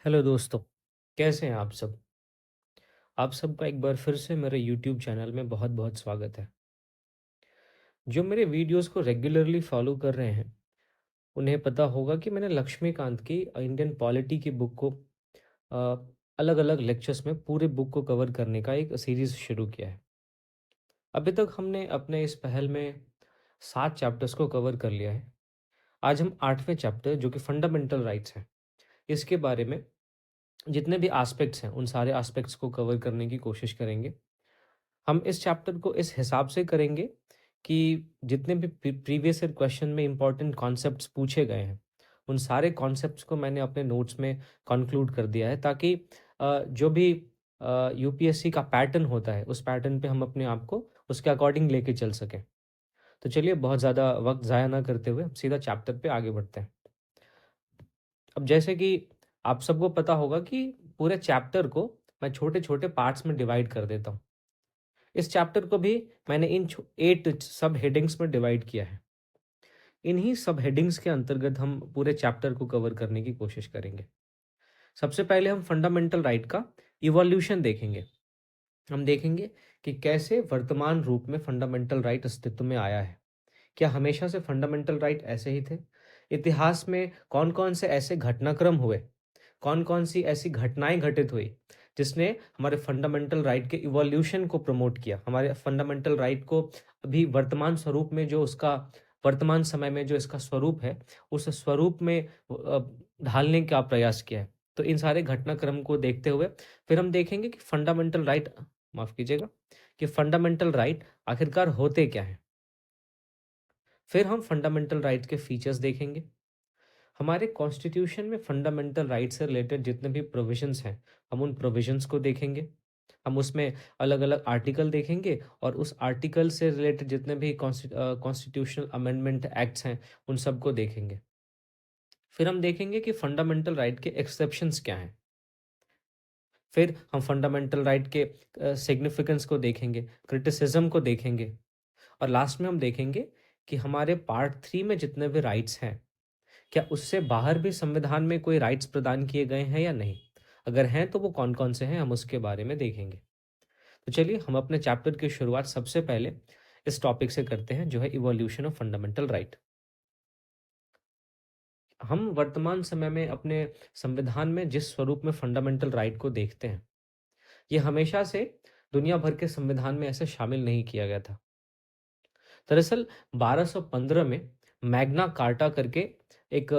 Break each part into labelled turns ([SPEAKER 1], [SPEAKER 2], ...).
[SPEAKER 1] Hello दोस्तों, कैसे हैं आप सब? आप सबका एक बार फिर से मेरे यूट्यूब चैनल में बहुत-बहुत स्वागत है। जो मेरे वीडियोस को रेगुलरली फॉलो कर रहे हैं, उन्हें पता होगा कि मैंने लक्ष्मीकांत की इंडियन पॉलिटी की बुक को अ, अलग-अलग लेक्चर्स में पूरे बुक को कवर करने का एक सीरीज़ शुरू किया है। अभी तक हमने अपने इस पहल में 7 चैप्टर्स को कवर कर लिया है। आज हम 8वें चैप्टर जो कि फंडामेंटल राइट्स हैं, इसके बारे में जितने भी एस्पेक्ट्स हैं, उन सारे एस्पेक्ट्स को कवर करने की कोशिश करेंगे। हम इस चैप्टर को इस हिसाब से करेंगे कि जितने भी प्रीवियस ईयर क्वेश्चन में इंपॉर्टेंट कॉन्सेप्ट्स पूछे गए हैं, उन सारे कॉन्सेप्ट्स को मैंने अपने नोट्स में कंक्लूड कर दिया है ताकि जो भी यूपीएससी का पैटर्न होता है, उस पैटर्न पे हम अपने आप को उसके अकॉर्डिंग लेके चल सकें। तो चलिए बहुत ज़्यादा वक्त ज़ाया ना करते हुए हम सीधा चैप्टर पे आगे बढ़ते हैं। अब जैसे कि आप सबको पता होगा कि पूरे चैप्टर को मैं छोटे-छोटे पार्ट्स में डिवाइड कर देता हूँ। इस चैप्टर को भी मैंने इन 8 सब हेडिंग्स में डिवाइड किया है। इन्हीं सब हेडिंग्स के अंतर्गत हम पूरे चैप्टर को कवर करने की कोशिश करेंगे। सबसे पहले हम फंडामेंटल राइट का इवोल्यूशन देखेंगे। हम देखेंगे कि कैसे वर्तमान रूप में फंडामेंटल राइट अस्तित्व में आया है। क्या हमेशा से फंडामेंटल राइट ऐसे ही थे? इतिहास में कौन-कौन से ऐसे घटनाक्रम हुए? कौन-कौन सी ऐसी घटनाएँ घटित हुई, जिसने हमारे फंडामेंटल राइट के इवोल्यूशन को प्रमोट किया? हमारे फंडामेंटल राइट को अभी वर्तमान स्वरूप में जो उसका वर्तमान समय में जो इसका स्वरूप है, उस स्वरूप में ढालने का प्रयास किया है। तो इन सारे घटनाक्रम को देखते हुए फिर हम देखेंगे कि फंडामेंटल राइट माफ़ कीजिएगा, कि फंडामेंटल राइट आखिरकार होते क्या हैं? फिर हम फंडामेंटल राइट्स के फीचर्स देखेंगे। हमारे कॉन्स्टिट्यूशन में फंडामेंटल राइट से रिलेटेड जितने भी प्रोविजंस हैं, हम उन प्रोविजंस को देखेंगे। हम उसमें अलग-अलग आर्टिकल देखेंगे और उस आर्टिकल से रिलेटेड जितने भी कॉन्स्टिट्यूशनल अमेंडमेंट एक्ट्स हैं, उन सबको देखेंगे। फिर हम देखेंगे कि फंडामेंटल राइट के एक्सेप्शंस क्या हैं। फिर हम फंडामेंटल राइट के सिग्निफिकेंस को देखेंगे, क्रिटिसिज्म को देखेंगे और लास्ट में हम देखेंगे कि हमारे पार्ट 3 में जितने भी राइट्स हैं, क्या उससे बाहर भी संविधान में कोई राइट्स प्रदान किए गए हैं या नहीं? अगर हैं तो वो कौन-कौन से हैं हम उसके बारे में देखेंगे। तो चलिए हम अपने चैप्टर की शुरुआत सबसे पहले इस टॉपिक से करते हैं जो है इवोल्यूशन ऑफ फंडामेंटल राइट। हम वर्तमान समय में अपने संविधान में जिस स्वरूप में फंडामेंटल राइट को देखते हैं, ये हमेशा से दुनिया भर के संविधान में ऐसे शामिल नहीं किया गया था। दरअसल 1215 में मैग्ना कार्टा करके एक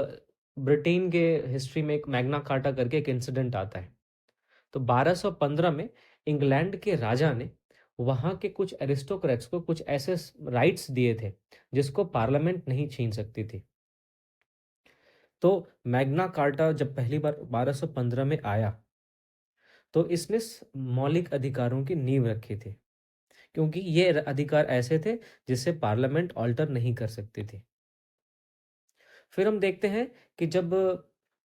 [SPEAKER 1] ब्रिटेन के हिस्ट्री में एक मैग्ना कार्टा करके एक इंसिडेंट आता है। तो 1215 में इंग्लैंड के राजा ने वहाँ के कुछ एरिस्टोक्रेट्स को कुछ ऐसे राइट्स दिए थे जिसको पार्लियामेंट नहीं छीन सकती थी। तो मैग्ना कार्टा जब पहली बार 1215 में आया तो इसने मौलिक अधिकारों की नींव रखी थी क्योंकि ये अधिकार ऐसे थे जिसे पार्लियामेंट ऑल्टर नहीं कर सकती थी। फिर हम देखते हैं कि जब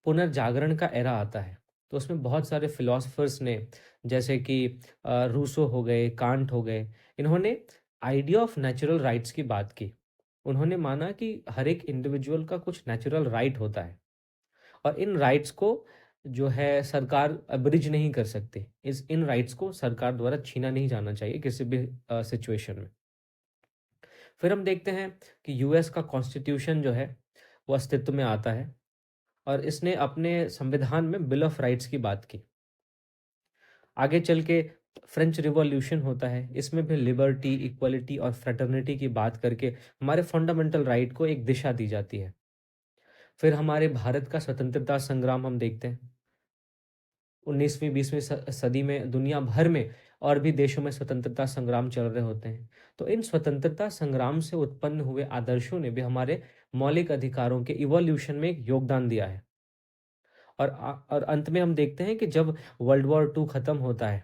[SPEAKER 1] पुनर्जागरण का एरा आता है, तो उसमें बहुत सारे फिलोसोफर्स ने जैसे कि रूसो हो गए, कांट हो गए, इन्होंने आइडिया ऑफ नेचुरल राइट्स की बात की। उन्होंने माना कि हर एक इंडिविजुअल का कुछ नेचुरल राइट होता है और इन राइट्स को जो है सरकार अब्रिज नहीं कर सकती। इस इन राइट्स को सरकार द्वारा छीना नहीं जाना चाहिए किसी भी सिचुएशन में। फिर हम देखते हैं कि यूएस का कॉन्स्टिट्यूशन जो है, वो अस्तित्व में आता है और इसने अपने संविधान में बिल ऑफ राइट्स की बात की। आगे चल के फ्रेंच रिवॉल्यूशन होता है, इसमें भी लिबर्टी, इक्वालिटी और फ्रेटर्निटी की बात करके हमारे फंडामेंटल राइट को एक दिशा दी जाती है। फिर हमारे भारत का स्वतंत्रता संग्राम हम देखते हैं। 19वीं 20वीं सदी में दुनिया भर में और भी देशों में स्वतंत्रता संग्राम चल रहे होते हैं। तो इन स्वतंत्रता संग्राम से उत्पन्न हुए आदर्शों ने भी हमारे मौलिक अधिकारों के इवोल्यूशन में एक योगदान दिया है। और अंत में हम देखते हैं कि जब वर्ल्ड वॉर 2 खत्म होता है,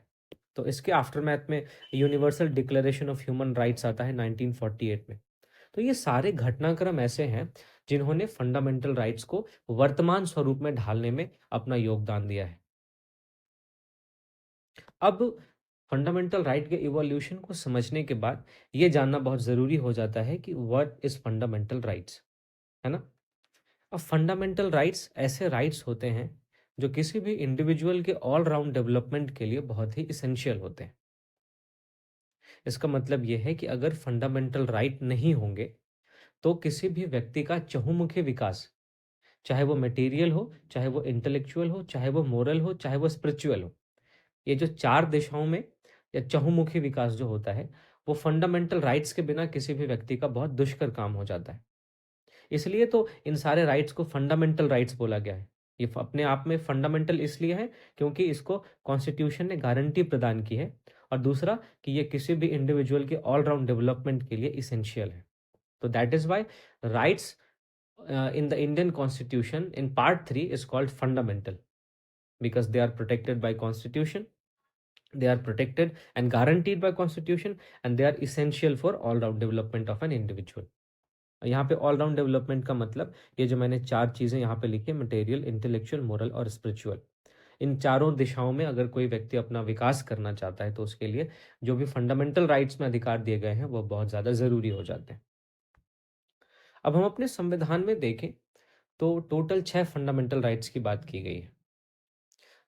[SPEAKER 1] तो इसके आफ्टरमैथ में universal declaration of human rights आता है 1948 में। तो ये सारे घटनाक्रम ऐसे हैं जिन्होंने फंडामेंटल राइट्स को वर्तमान स्वरूप में ढालने में अपना योगदान दिया है। अब फंडामेंटल राइट के इवोल्यूशन को समझने के बाद ये जानना बहुत ज़रूरी हो जाता है कि व्हाट इज़ फंडामेंटल राइट्स, है ना? अब फंडामेंटल राइट्स ऐसे राइट्स होते हैं जो किसी भी इंडिविजुअल के ऑल राउंड डेवलपमेंट के लिए बहुत ही इसेंशियल होते हैं। इसका मतलब ये है कि अगर फंडामेंटल राइट नहीं होंगे, तो किसी भी व्यक्ति का चहुमुखी विकास, चाहे वो मटेरियल हो, चाहे वो इंटेलेक्चुअल हो, चाहे वो मोरल हो, चाहे वो स्पिरिचुअल हो, ये जो 4 दिशाओं में या चहुमुखी विकास जो होता है, वो फंडामेंटल राइट्स के बिना किसी भी व्यक्ति का बहुत दुष्कर काम हो जाता है। इसलिए तो इन सारे राइट्स को फंडामेंटल राइट्स बोला गया है। ये अपने आप में फंडामेंटल इसलिए है क्योंकि इसको कॉन्स्टिट्यूशन ने गारंटी प्रदान की है, और दूसरा कि ये किसी भी इंडिविजुअल के ऑल राउंड डेवलपमेंट के लिए इसेंशियल है। तो that is why rights in the Indian Constitution in Part 3 is called fundamental, because they are protected by Constitution, they are protected and guaranteed by Constitution, and they are essential for all round development of an individual. यहाँ पे all round development का मतलब ये जो मैंने 4 चीज़ें यहाँ पे लिखी है, मटेरियल, इंटेलेक्चुअल, मोरल और स्पिरिचुअल, इन चारों दिशाओं में अगर कोई व्यक्ति अपना विकास करना चाहता है तो उसके लिए जो भी फंडामेंटल राइट्स में अधिकार दिए गए हैं वो बहुत ज़्यादा ज़रूरी हो जाते हैं। अब हम अपने संविधान में देखें तो टोटल 6 फंडामेंटल राइट्स की बात की गई है।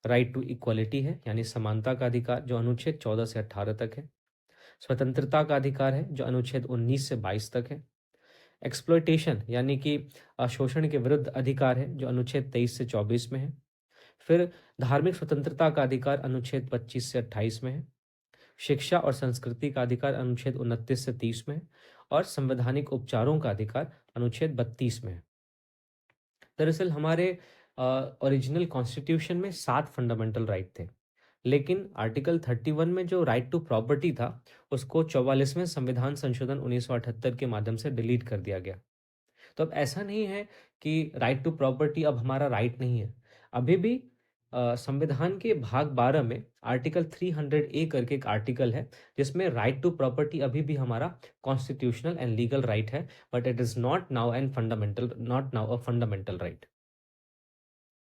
[SPEAKER 1] राइट टू इक्वालिटी है, यानी समानता का अधिकार, जो अनुच्छेद 14 से 18 तक है। स्वतंत्रता का अधिकार है, जो अनुच्छेद 19 से 22 तक है। एक्सप्लॉयटेशन यानी कि शोषण के विरुद्ध अधिकार है, जो अनुच्छेद 23 से 24 में है। फिर धार्मिक स्वतंत्रता का अधिकार अनुच्छेद 25 से 28 में है। शिक्षा और संस्कृति का अधिकार अनुच्छेद 29 से 30 में है। और संवैधानिक उपचारों का अधिकार अनुच्छेद 32 में है। दरअसल हमारे ओरिजिनल कॉन्स्टिट्यूशन में 7 फंडामेंटल राइट थे, लेकिन आर्टिकल 31 में जो राइट टू प्रॉपर्टी था उसको 44वें संविधान संशोधन 1978 के माध्यम से डिलीट कर दिया गया। तो अब ऐसा नहीं है कि राइट टू प्रॉपर्टी अब हमारा राइट नहीं है। अभी भी संविधान के भाग 12 में आर्टिकल 300 ए करके एक आर्टिकल है जिसमें राइट टू प्रॉपर्टी अभी भी हमारा कॉन्स्टिट्यूशनल एंड लीगल राइट है, but it is not now and fundamental, not now a fundamental right.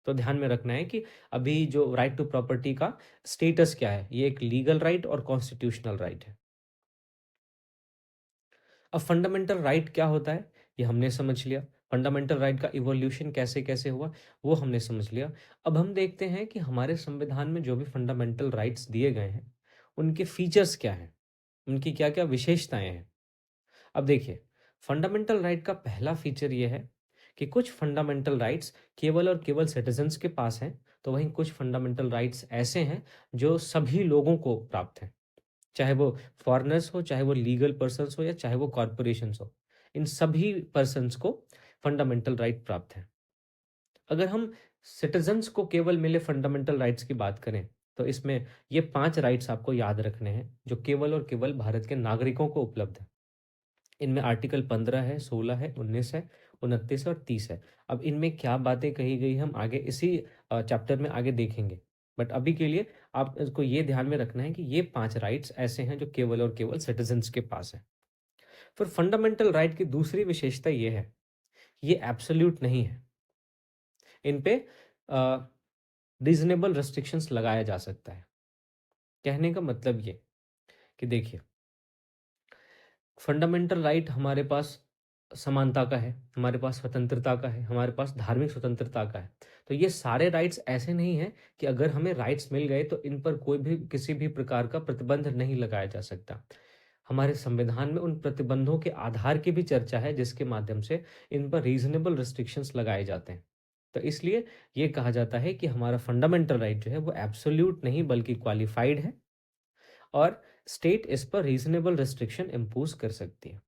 [SPEAKER 1] तो ध्यान में रखना है कि अभी जो राइट टू प्रॉपर्टी का स्टेटस क्या है, ये एक लीगल राइट और कॉन्स्टिट्यूशनल राइट है। अब फंडामेंटल राइट क्या होता है ये हमने समझ लिया। फंडामेंटल राइट का इवोल्यूशन कैसे कैसे हुआ वो हमने समझ लिया। अब हम देखते हैं कि हमारे संविधान में जो भी फंडामेंटल राइट्स दिए गए हैं उनके फीचर्स क्या हैं, उनकी क्या क्या विशेषताएं हैं। अब देखिए, फंडामेंटल राइट का पहला फीचर ये है कि कुछ फंडामेंटल राइट्स केवल और केवल सिटीजन्स के पास हैं, तो वहीं कुछ फंडामेंटल राइट्स ऐसे हैं जो सभी लोगों को प्राप्त हैं, चाहे वो फॉरेनर्स हो, चाहे वो लीगल पर्सन्स हो, या चाहे वो कॉरपोरेशंस हो। इन सभी पर्सन्स को फंडामेंटल राइट प्राप्त है। अगर हम सिटीजन्स को केवल मिले फंडामेंटल राइट्स की बात करें तो इसमें ये 5 राइट्स आपको याद रखने हैं जो केवल और केवल भारत के नागरिकों को उपलब्ध है। इनमें आर्टिकल 15 है, 16 है, 19 है, 29 और 30 है। अब इनमें क्या बातें कही गई हम आगे इसी चैप्टर में आगे देखेंगे, बट अभी के लिए आप इसको ये ध्यान में रखना है कि ये 5 राइट्स ऐसे हैं जो केवल और केवल सिटीजन्स के पास है। फिर फंडामेंटल राइट की दूसरी विशेषता ये है, ये एब्सोल्यूट नहीं है। इन पे रीजनेबल रेस्ट्रिक्शंस लगाया जा सकता है। कहने का मतलब ये कि देखिए, फंडामेंटल राइट हमारे पास समानता का है, हमारे पास स्वतंत्रता का है, हमारे पास धार्मिक स्वतंत्रता का है। तो ये सारे राइट्स ऐसे नहीं हैं कि अगर हमें राइट्स मिल गए तो इन पर कोई भी किसी भी प्रकार का प्रतिबंध नहीं लगाया जा सकता। हमारे संविधान में उन प्रतिबंधों के आधार की भी चर्चा है जिसके माध्यम से इन पर रीजनेबल रिस्ट्रिक्शंस लगाए जाते हैं। तो इसलिए ये कहा जाता है कि हमारा फंडामेंटल राइट जो है वो एब्सोल्यूट नहीं बल्कि क्वालिफाइड है, और स्टेट इस पर रीजनेबल रिस्ट्रिक्शन इम्पोज कर सकती है।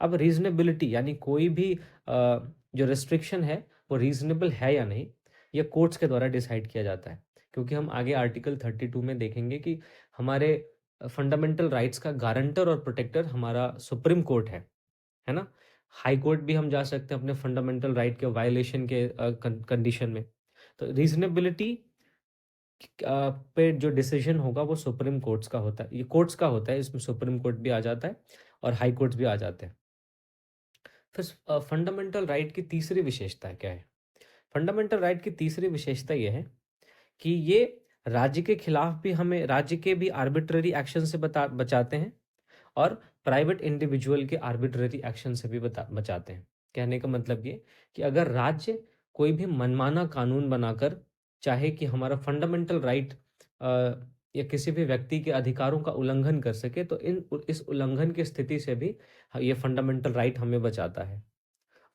[SPEAKER 1] अब रीजनेबिलिटी यानी कोई भी जो रिस्ट्रिक्शन है वो रीजनेबल है या नहीं, ये कोर्ट्स के द्वारा डिसाइड किया जाता है। क्योंकि हम आगे आर्टिकल 32 में देखेंगे कि हमारे फंडामेंटल राइट्स का गारंटर और प्रोटेक्टर हमारा सुप्रीम कोर्ट है ना। हाई कोर्ट भी हम जा सकते हैं अपने फंडामेंटल राइट के वायलेशन के कंडीशन में। तो रीजनेबिलिटी पे जो डिसीजन होगा वो सुप्रीम कोर्ट्स का होता है, ये कोर्ट्स का होता है, इसमें सुप्रीम कोर्ट भी आ जाता है और हाई कोर्ट्स भी आ जाते हैं। फिर फंडामेंटल राइट की तीसरी विशेषता क्या है? फंडामेंटल राइट की तीसरी विशेषता ये है कि ये राज्य के खिलाफ भी हमें, राज्य के भी आर्बिट्ररी एक्शन से बचाते हैं, और प्राइवेट इंडिविजुअल के आर्बिट्ररी एक्शन से भी बचाते हैं। कहने का मतलब ये कि अगर राज्य कोई भी मनमाना कानून बनाकर चाहे कि हमारा फंडामेंटल राइट या किसी भी व्यक्ति के अधिकारों का उल्लंघन कर सके, तो इस उल्लंघन की स्थिति से भी ये फंडामेंटल राइट हमें बचाता है।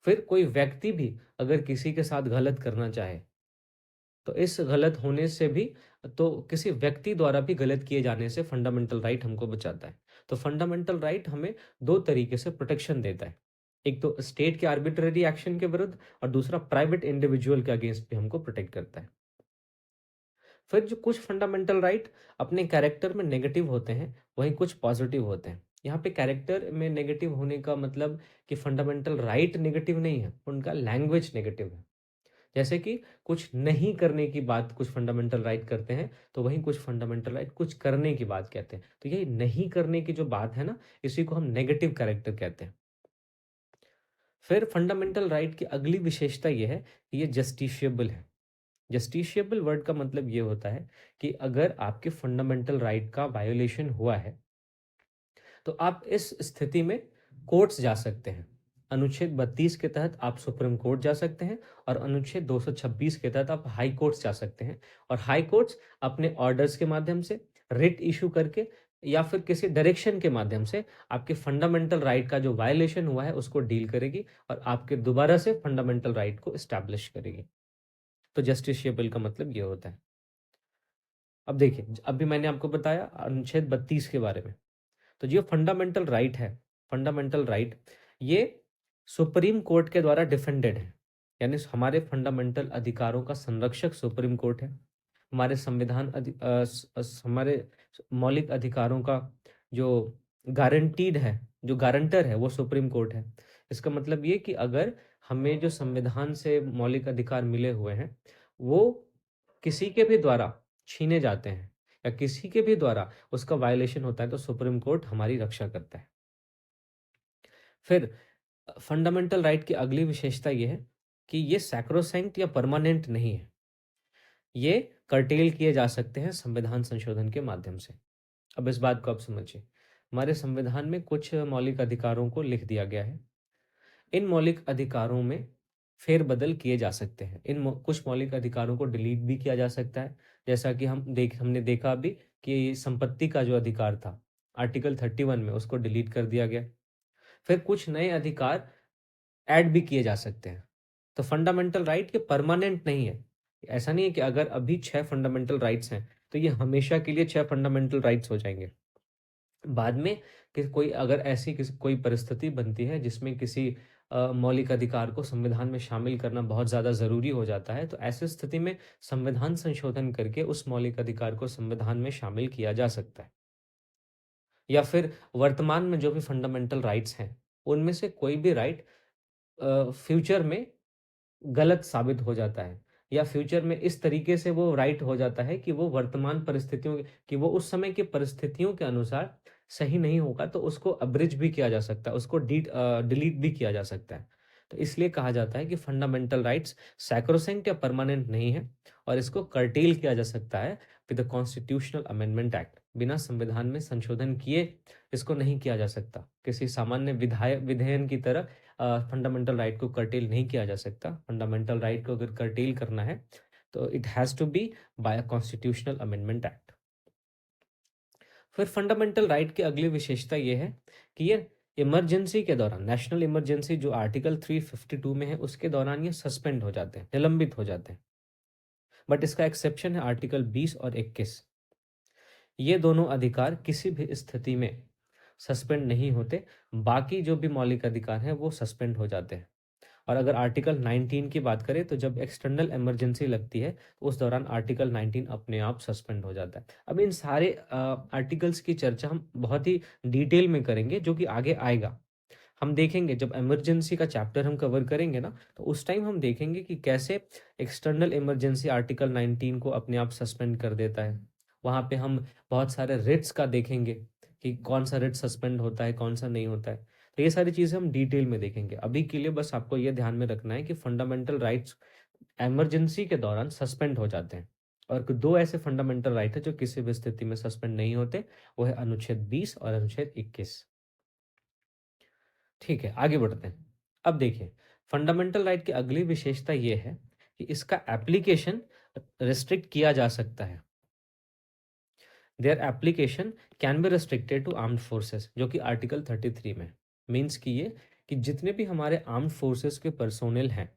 [SPEAKER 1] फिर कोई व्यक्ति भी अगर किसी के साथ गलत करना चाहे, तो इस गलत होने से भी, तो किसी व्यक्ति द्वारा भी गलत किए जाने से फंडामेंटल राइट हमको बचाता है। तो फंडामेंटल राइट हमें 2 तरीके से प्रोटेक्शन देता है। एक तो स्टेट के आर्बिट्रेरी एक्शन के विरुद्ध, और दूसरा प्राइवेट इंडिविजुअल के अगेंस्ट भी हमको प्रोटेक्ट करता है। फिर जो कुछ फंडामेंटल राइट अपने कैरेक्टर में नेगेटिव होते हैं, वहीं कुछ पॉजिटिव होते हैं। यहाँ पे कैरेक्टर में नेगेटिव होने का मतलब कि फंडामेंटल राइट नेगेटिव नहीं है, उनका लैंग्वेज नेगेटिव है। जैसे कि कुछ नहीं करने की बात कुछ फंडामेंटल राइट करते हैं, तो वहीं कुछ फंडामेंटल राइट कुछ करने की बात कहते हैं। तो ये नहीं करने की जो बात है ना, इसी को हम नेगेटिव कैरेक्टर कहते हैं। फिर फंडामेंटल राइट की अगली विशेषता ये है कि ये जस्टिशिएबल है। जस्टिशिएबल वर्ड का मतलब ये होता है कि अगर आपके फंडामेंटल राइट का वायोलेशन हुआ है, तो आप इस स्थिति में कोर्ट्स जा सकते हैं। अनुच्छेद 32 के तहत आप सुप्रीम कोर्ट जा सकते हैं, और अनुच्छेद 226 के तहत आप हाई कोर्ट्स जा सकते हैं। और हाई कोर्ट्स अपने ऑर्डर्स के माध्यम से, रिट इशू करके, या फिर किसी डायरेक्शन के माध्यम से आपके फंडामेंटल राइट का जो वायलेशन हुआ है उसको डील करेगी, और आपके दोबारा से फंडामेंटल राइट को एस्टैब्लिश करेगी। तो जस्टिशिएबल का मतलब ये होता है। अब देखिए, अभी मैंने आपको बताया अनुच्छेद 32 के बारे में। तो जो फंडामेंटल राइट है, फंडामेंटल राइट, ये सुप्रीम कोर्ट के द्वारा डिफेंडेड है। यानी हमारे फंडामेंटल अधिकारों का संरक्षक सुप्रीम कोर्ट है। हमारे हमारे मौलिक अधिकारों का जो गारंटीड है, जो गारंटर है, वो सुप्रीम कोर्ट है। इसका मतलब ये कि अगर हमें जो संविधान से मौलिक अधिकार मिले हुए हैं, वो किसी के भी द्वारा छीने जाते हैं, या किसी के भी द्वारा उसका वायलेशन होता है, तो सुप्रीम कोर्ट हमारी रक्षा करता है। फिर फंडामेंटल राइट की अगली विशेषता ये है कि ये सैक्रोसैंक्ट या परमानेंट नहीं है। ये कर्टेल किए जा सकते हैं संविधान संशोधन के माध्यम से। अब इस बात को आप समझिए। हमारे संविधान में कुछ मौलिक अधिकारों को लिख दिया गया है। इन मौलिक अधिकारों में फेरबदल किए जा सकते हैं। कुछ मौलिक अधिकारों को डिलीट भी किया जा सकता है। जैसा कि हमने देखा अभी कि संपत्ति का जो अधिकार था, आर्टिकल 31 में, उसको डिलीट कर दिया गया। फिर कुछ नए अधिकार ऐड भी किए जा सकते हैं। तो फंडामेंटल राइट ये परमानेंट नहीं है। ऐसा नहीं है कि अगर अभी 6 फंडामेंटल राइट्स हैं, तो ये हमेशा के लिए 6 फंडामेंटल राइट्स हो जाएँगे। बाद में कोई अगर ऐसी किसी कोई परिस्थिति बनती है जिसमें किसी मौलिक अधिकार को संविधान में शामिल करना बहुत ज़्यादा ज़रूरी हो जाता है, तो ऐसी स्थिति में संविधान संशोधन करके उस मौलिक अधिकार को संविधान में शामिल किया जा सकता है। या फिर वर्तमान में जो भी फंडामेंटल राइट्स हैं, उनमें से कोई भी राइट फ्यूचर में गलत साबित हो जाता है, या फ्यूचर में इस तरीके से वो राइट हो जाता है कि वो वर्तमान परिस्थितियों कि वो उस समय की परिस्थितियों के अनुसार सही नहीं होगा, तो उसको अब्रिज भी किया जा सकता है, उसको डिलीट भी किया जा सकता है। तो इसलिए कहा जाता है कि फंडामेंटल राइट्स सैक्रोसैंक्ट या परमानेंट नहीं है, और इसको कर्टेल किया जा सकता है with the constitutional amendment act. बिना संविधान में संशोधन किए इसको नहीं किया जा सकता। किसी सामान्य विधेयन की तरह फंडामेंटल राइट को कर्टेल नहीं किया जा सकता। फंडामेंटल राइट को अगर कर्टेल करना है, तो it has to be by a constitutional amendment act. फिर फंडामेंटल राइट की अगली विशेषता ये है कि ये इमरजेंसी के दौरान, नेशनल इमरजेंसी जो आर्टिकल 352 में है, उसके दौरान ये सस्पेंड हो जाते हैं, निलंबित हो जाते हैं। बट इसका एक्सेप्शन है आर्टिकल 20 और 21। ये दोनों अधिकार किसी भी स्थिति में सस्पेंड नहीं होते। बाकी जो भी मौलिक अधिकार हैं, वो सस्पेंड हो जाते हैं। और अगर आर्टिकल 19 की बात करें, तो जब एक्सटर्नल इमरजेंसी लगती है, तो उस दौरान आर्टिकल 19 अपने आप सस्पेंड हो जाता है। अब इन सारे आर्टिकल्स की चर्चा हम बहुत ही डिटेल में करेंगे, जो कि आगे आएगा। हम देखेंगे जब इमरजेंसी का चैप्टर हम कवर करेंगे ना, तो उस टाइम हम देखेंगे कि कैसे एक्सटर्नल इमरजेंसी आर्टिकल 19 को अपने आप सस्पेंड कर देता है। वहाँ पे हम बहुत सारे रिट्स का देखेंगे कि कौन सा रिट सस्पेंड होता है, कौन सा नहीं होता है। तो ये सारी चीज़ें हम डिटेल में देखेंगे। अभी के लिए बस आपको ये ध्यान में रखना है कि फंडामेंटल राइट्स इमरजेंसी के दौरान सस्पेंड हो जाते हैं, और 2 ऐसे फंडामेंटल राइट है जो किसी भी स्थिति में सस्पेंड नहीं होते। वो है अनुच्छेद 20 और अनुच्छेद 21। ठीक है, आगे बढ़ते हैं। अब देखिए, फंडामेंटल राइट की अगली विशेषता ये है कि इसका एप्लीकेशन रिस्ट्रिक्ट किया जा सकता है। Their application can be restricted to armed forces, जो कि आर्टिकल 33 में मीन्स की ये कि जितने भी हमारे आर्म्ड फोर्सेस के पर्सोनल हैं,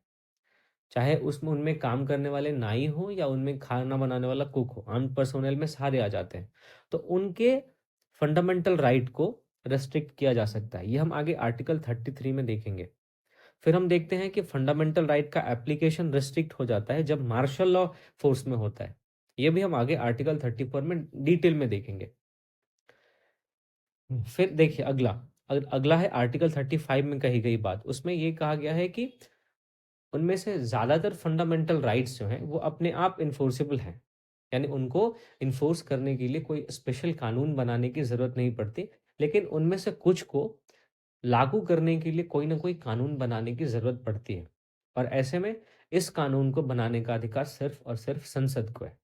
[SPEAKER 1] चाहे उसमें उनमें काम करने वाले नाई हो या उनमें खाना बनाने वाला कुक हो, आर्म्ड पर्सोनल में सारे आ जाते हैं। तो उनके फंडामेंटल राइट को रेस्ट्रिक्ट किया जा सकता है। ये हम आगे आर्टिकल 33 में देखेंगे। फिर हम देखते हैं कि फंडामेंटल राइट का एप्लीकेशन रिस्ट्रिक्ट हो जाता है जब मार्शल लॉ फोर्स में होता है। ये भी हम आगे आर्टिकल 34 में डिटेल में देखेंगे। फिर देखिए अगला है आर्टिकल 35 में कही गई बात। उसमें ये कहा गया है कि उनमें से ज़्यादातर फंडामेंटल राइट्स जो हैं वो अपने आप इन्फोर्सेबल हैं। यानी उनको इन्फोर्स करने के लिए कोई स्पेशल कानून बनाने की ज़रूरत नहीं पड़ती। लेकिन उनमें से कुछ को लागू करने के लिए कोई ना कोई कानून बनाने की ज़रूरत पड़ती है। और ऐसे में इस कानून को बनाने का अधिकार सिर्फ़ और सिर्फ़ संसद को है।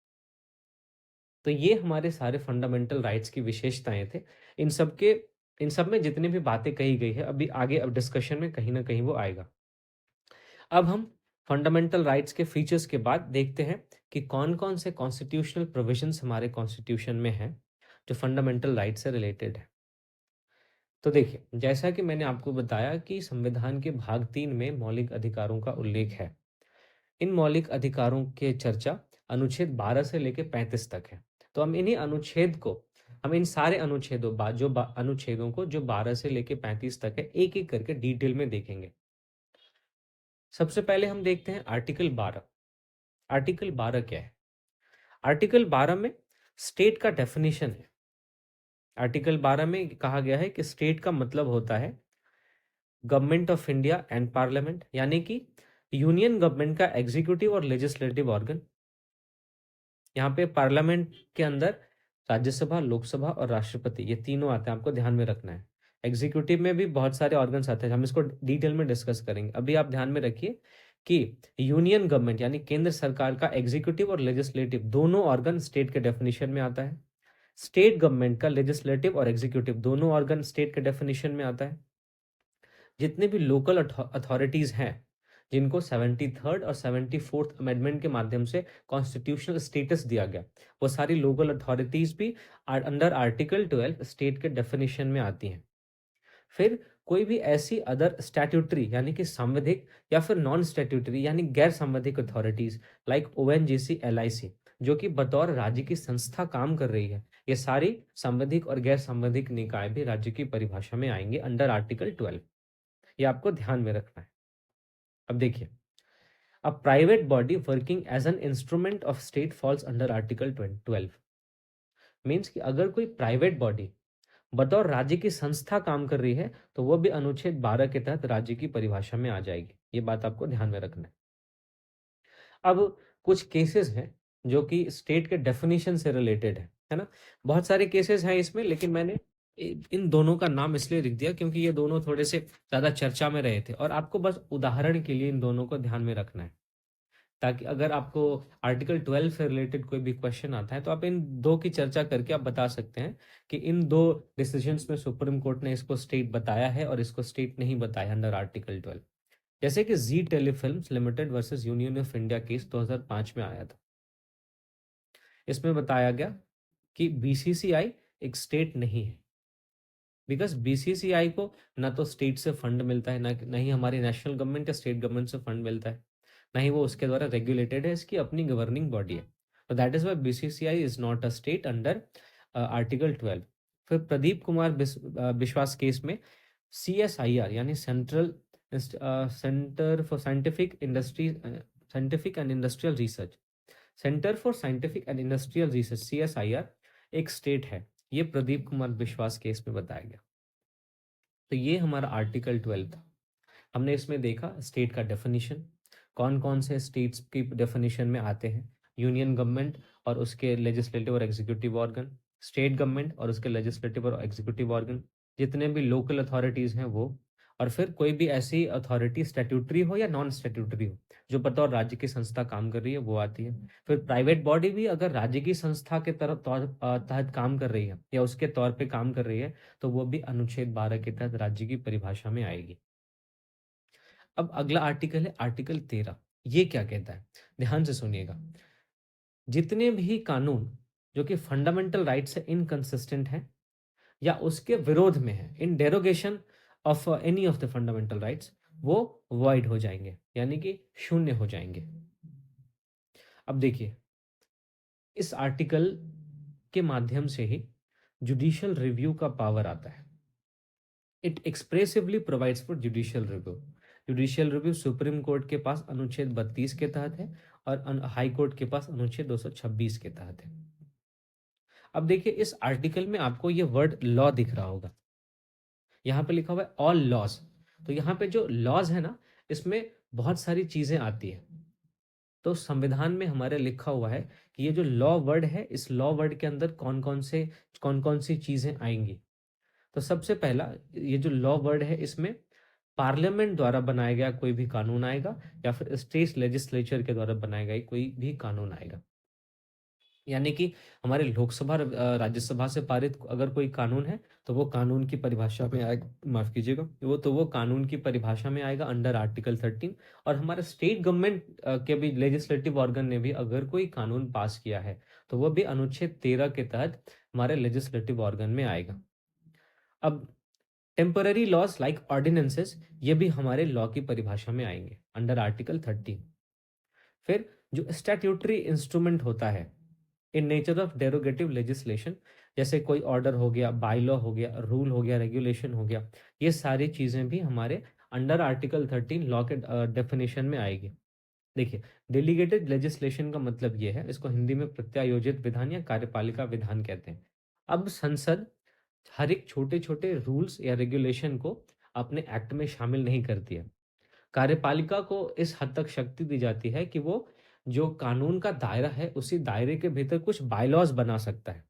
[SPEAKER 1] तो ये हमारे सारे फंडामेंटल राइट्स की विशेषताएँ थे। इन सब के इन सब में जितनी भी बातें कही गई है अभी आगे अब डिस्कशन में कहीं न कहीं वो आएगा। अब हम फंडामेंटल राइट्स के फीचर्स के बाद देखते हैं कि कौन-कौन से कॉन्स्टिट्यूशनल प्रोविजंस हमारे कॉन्स्टिट्यूशन में हैं, जो फंडामेंटल राइट्स से रिलेटेड है। तो देखिए, जैसा कि मैंने आपको बताया कि संविधान के भाग 3 में मौलिक अधिकारों का उल्लेख है। इन मौलिक अधिकारों के चर्चा अनुच्छेद 12 से लेके 35 तक है। तो हम इन सारे अनुच्छेदों को जो 12 से लेके 35 तक है, एक-एक करके डिटेल में देखेंगे। सबसे पहले हम देखते हैं आर्टिकल 12। आर्टिकल 12 क्या है? आर्टिकल 12 में स्टेट का डेफिनिशन है। आर्टिकल 12 में कहा गया है कि स्टेट का मतलब होता है government of India and parliament, यानी कि यूनियन गवर्नमेंट का एग्जीक्यूटिव और लेजिस्लेटिव ऑर्गन। यहाँ पे पार्लियामेंट के अंदर राज्यसभा, लोकसभा और राष्ट्रपति, ये तीनों आते हैं, आपको ध्यान में रखना है। एग्जीक्यूटिव में भी बहुत सारे ऑर्गन्स आते हैं, हम इसको डिटेल में डिस्कस करेंगे। अभी आप ध्यान में रखिए कि यूनियन गवर्नमेंट यानी केंद्र सरकार का एग्जीक्यूटिव और लेजिस्लेटिव दोनों ऑर्गन स्टेट के डेफिनेशन में आता है। स्टेट गवर्नमेंट का लेजिस्लेटिव और एग्जीक्यूटिव दोनों ऑर्गन स्टेट के डेफिनेशन में आता है। जितने भी लोकल अथॉरिटीज हैं, जिनको 73rd और 74th अमेंडमेंट के माध्यम से कॉन्स्टिट्यूशनल स्टेटस दिया गया, वो सारी लोकल अथॉरिटीज भी अंडर आर्टिकल 12 स्टेट के डेफिनेशन में आती हैं। फिर कोई भी ऐसी अदर स्टैट्यूटरी यानी कि संवैधिक या फिर नॉन स्टैट्यूटरी यानी गैर संवैधिक अथॉरिटीज लाइक ओएनजीसी, एलआईसी, जो कि बतौर राज्य की संस्था काम कर रही है, ये सारी संवैधिक और गैर संवैधिक निकाय भी राज्य की परिभाषा में आएंगे अंडर आर्टिकल 12। ये आपको ध्यान में रखना है। अब देखिए, a private body working as an instrument of state falls under article 12। Means कि अगर कोई प्राइवेट बॉडी बतौर राज्य की संस्था काम कर रही है, तो वो भी अनुच्छेद 12 के तहत राज्य की परिभाषा में आ जाएगी। ये बात आपको ध्यान में रखना है। अब कुछ केसेस हैं जो कि स्टेट के डेफिनेशन से रिलेटेड है ना? बहुत सारे केसेस हैं इसमें, लेकिन मैंने इन दोनों का नाम इसलिए लिख दिया क्योंकि ये दोनों थोड़े से ज़्यादा चर्चा में रहे थे और आपको बस उदाहरण के लिए इन दोनों को ध्यान में रखना है, ताकि अगर आपको आर्टिकल 12 से रिलेटेड कोई भी क्वेश्चन आता है तो आप इन दो की चर्चा करके आप बता सकते हैं कि इन दो डिसीजंस में सुप्रीम कोर्ट ने इसको स्टेट बताया है और इसको स्टेट नहीं बताया अंडर आर्टिकल 12। जैसे कि Zee Telefilms Limited versus Union of India case 2005 में आया था। इसमें बताया गया कि बीसीसीआई एक स्टेट नहीं है, बिकॉज बीसीसीआई को ना तो स्टेट से फंड मिलता है, ना ना ही हमारी नेशनल गवर्नमेंट या स्टेट गवर्नमेंट से फंड मिलता है, ना ही वो उसके द्वारा रेगुलेटेड है, इसकी अपनी गवर्निंग बॉडी है। तो that is why BCCI is not a state under article 12। फिर प्रदीप कुमार विश्वास केस में सीएसआईआर यानी Centre for Scientific and Industrial Research, Centre for Scientific and Industrial Research CSIR एक स्टेट है। ये प्रदीप कुमार विश्वास केस में बताया गया। तो ये हमारा आर्टिकल 12 था। हमने इसमें देखा स्टेट का डेफिनेशन, कौन कौन से स्टेट्स की डेफिनेशन में आते हैं, यूनियन गवर्नमेंट और उसके लेजिस्लेटिव और एग्जीक्यूटिव ऑर्गन, स्टेट गवर्नमेंट और उसके लेजिस्लेटिव और एग्जीक्यूटिव ऑर्गन, जितने भी लोकल अथॉरिटीज़ हैं वो, और फिर कोई भी ऐसी अथॉरिटी स्टैट्यूटरी हो या नॉन स्टैट्यूटरी हो जो बतौर राज्य की संस्था काम कर रही है, वो आती है। फिर प्राइवेट बॉडी भी अगर राज्य की संस्था के तहत काम कर रही है या उसके तौर पे काम कर रही है, तो वो भी अनुच्छेद 12 के तहत राज्य की परिभाषा में आएगी। अब अगला आर्टिकल है आर्टिकल 13। ये क्या कहता है? ध्यान से सुनिएगा। जितने भी कानून जो कि फंडामेंटल राइट से इनकंसिस्टेंट हैं या उसके विरोध में है, in derogation of any of the fundamental rights, वो वॉइड हो जाएंगे, यानी कि शून्य हो जाएंगे। अब देखिए, इस आर्टिकल के माध्यम से ही जुडिशियल रिव्यू का पावर आता है। It expressively provides for judicial review. Judicial review supreme court के पास अनुच्छेद 32 के तहत है और हाई कोर्ट के पास अनुच्छेद 226 के तहत है। अब देखिए, इस आर्टिकल में आपको ये वर्ड लॉ दिख रहा होगा, यहाँ पे लिखा हुआ है ऑल लॉज। तो यहाँ पे जो लॉज है ना, इसमें बहुत सारी चीजें आती है। तो संविधान में हमारे लिखा हुआ है कि ये जो लॉ वर्ड है, इस लॉ वर्ड के अंदर कौन कौन सी चीजें आएंगी। तो सबसे पहला, ये जो लॉ वर्ड है, इसमें पार्लियामेंट द्वारा बनाया गया कोई भी कानून आएगा या फिर स्टेट लेजिस्लेचर के द्वारा बनाया गया कोई भी कानून आएगा। यानी कि हमारे लोकसभा राज्यसभा से पारित अगर कोई कानून है तो वो कानून की परिभाषा में आएगा, माफ कीजिएगा, वो कानून की परिभाषा में आएगा अंडर आर्टिकल 13। और हमारे स्टेट गवर्नमेंट के भी लेजिस्लेटिव ऑर्गन ने भी अगर कोई कानून पास किया है तो वो भी अनुच्छेद 13 के तहत हमारे लेजिस्लेटिव ऑर्गन में आएगा। अब टेम्पररी लॉज लाइक ऑर्डिनेंसेस, ये भी हमारे लॉ की परिभाषा में आएंगे अंडर आर्टिकल 13। फिर जो स्टैट्यूटरी इंस्ट्रूमेंट होता है इन नेचर ऑफ डेरोगेटिव लेजिस्लेशन, जैसे कोई ऑर्डर हो गया, बाई लॉ हो गया, रूल हो गया, रेगुलेशन हो गया, ये सारी चीजें भी हमारे अंडर आर्टिकल 13 लॉ के डेफिनेशन में आएगी। देखिए, डेलीगेटेड लेजिस्लेशन का मतलब ये है, इसको हिंदी में प्रत्यायोजित विधान या कार्यपालिका विधान कहते हैं। अब संसद हर एक छोटे छोटे रूल्स या रेगुलेशन को अपने एक्ट में शामिल नहीं करती है। कार्यपालिका को इस हद तक शक्ति दी जाती है कि वो जो कानून का दायरा है उसी दायरे के भीतर कुछ बायलॉज बना सकता है।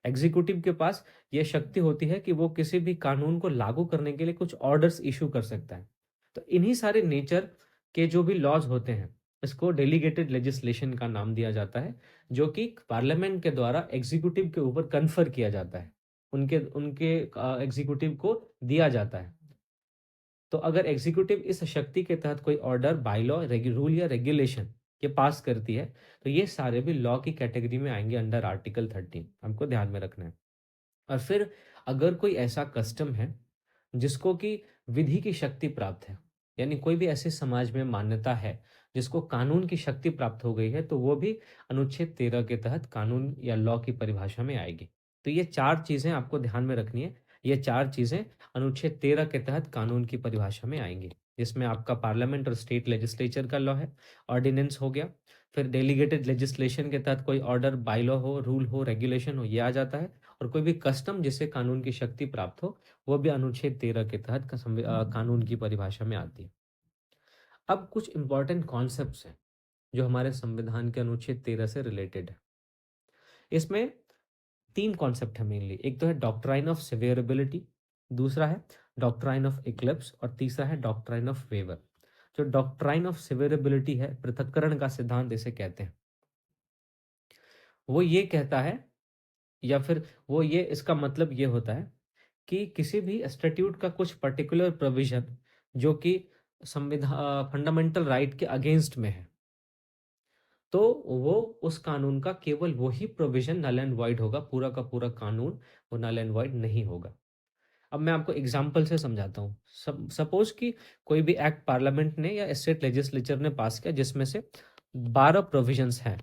[SPEAKER 1] एग्जीक्यूटिव के पास यह शक्ति होती है कि वो किसी भी कानून को लागू करने के लिए कुछ ऑर्डर्स इशू कर सकता है। तो इन्हीं सारे नेचर के जो भी लॉज होते हैं, इसको डेलीगेटेड लेजिस्लेशन का नाम दिया जाता है, जो कि पार्लियामेंट के द्वारा एग्जीक्यूटिव के ऊपर कन्फर किया जाता है, उनके उनके एग्जीक्यूटिव को दिया जाता है। तो अगर एग्जीक्यूटिव इस शक्ति के तहत कोई ऑर्डर, बाय लॉ, रूल या रेगुलेशन ये पास करती है तो ये सारे भी लॉ की कैटेगरी में आएंगे अंडर आर्टिकल 13, हमको ध्यान में रखना है। और फिर अगर कोई ऐसा कस्टम है जिसको कि विधि की शक्ति प्राप्त है, यानी कोई भी ऐसे समाज में मान्यता है जिसको कानून की शक्ति प्राप्त हो गई है, तो वो भी अनुच्छेद 13 के तहत कानून या लॉ की परिभाषा में आएगी। तो ये चार चीजें आपको ध्यान में रखनी है। ये चार चीजें अनुच्छेद 13 के तहत कानून की परिभाषा में आएंगी, जिसमें आपका पार्लियामेंट और स्टेट लेजिस्लेचर का लॉ है, ऑर्डिनेंस हो गया, फिर डेलीगेटेड लेजिस्लेशन के तहत कोई ऑर्डर, बाय लॉ हो, रूल हो, रेगुलेशन हो, ये आ जाता है। और कोई भी कस्टम जिसे कानून की शक्ति प्राप्त हो, वो भी अनुच्छेद 13 के तहत कानून की परिभाषा में आती है। अब कुछ इंपॉर्टेंट कॉन्सेप्ट्स हैं जो हमारे संविधान के अनुच्छेद 13 से रिलेटेड है। इसमें तीन कॉन्सेप्ट है मेनली। एक तो है डॉक्ट्राइन ऑफ सेवेरेबिलिटी, दूसरा है डॉक्ट्राइन ऑफ इक्लिप्स और तीसरा है डॉक्ट्राइन ऑफ वेवर। जो डॉक्ट्राइन ऑफ सेवेरेबिलिटी है, पृथक्करण का सिद्धांत इसे कहते हैं। वो ये कहता है, या फिर वो ये, इसका मतलब ये होता है कि किसी भी स्टैट्यूट का कुछ पर्टिकुलर प्रोविजन जो कि संविधान फंडामेंटल राइट के अगेंस्ट में है, तो वो उस कानून का केवल वही प्रोविजन नल एंड वॉइड होगा, पूरा का पूरा कानून वो नल एंड वॉइड नहीं होगा। अब मैं आपको एग्जाम्पल से समझाता हूँ। सपोज कि कोई भी एक्ट पार्लियामेंट ने या स्टेट लेजिस्लेचर ने पास किया जिसमें से 12 प्रोविजंस हैं,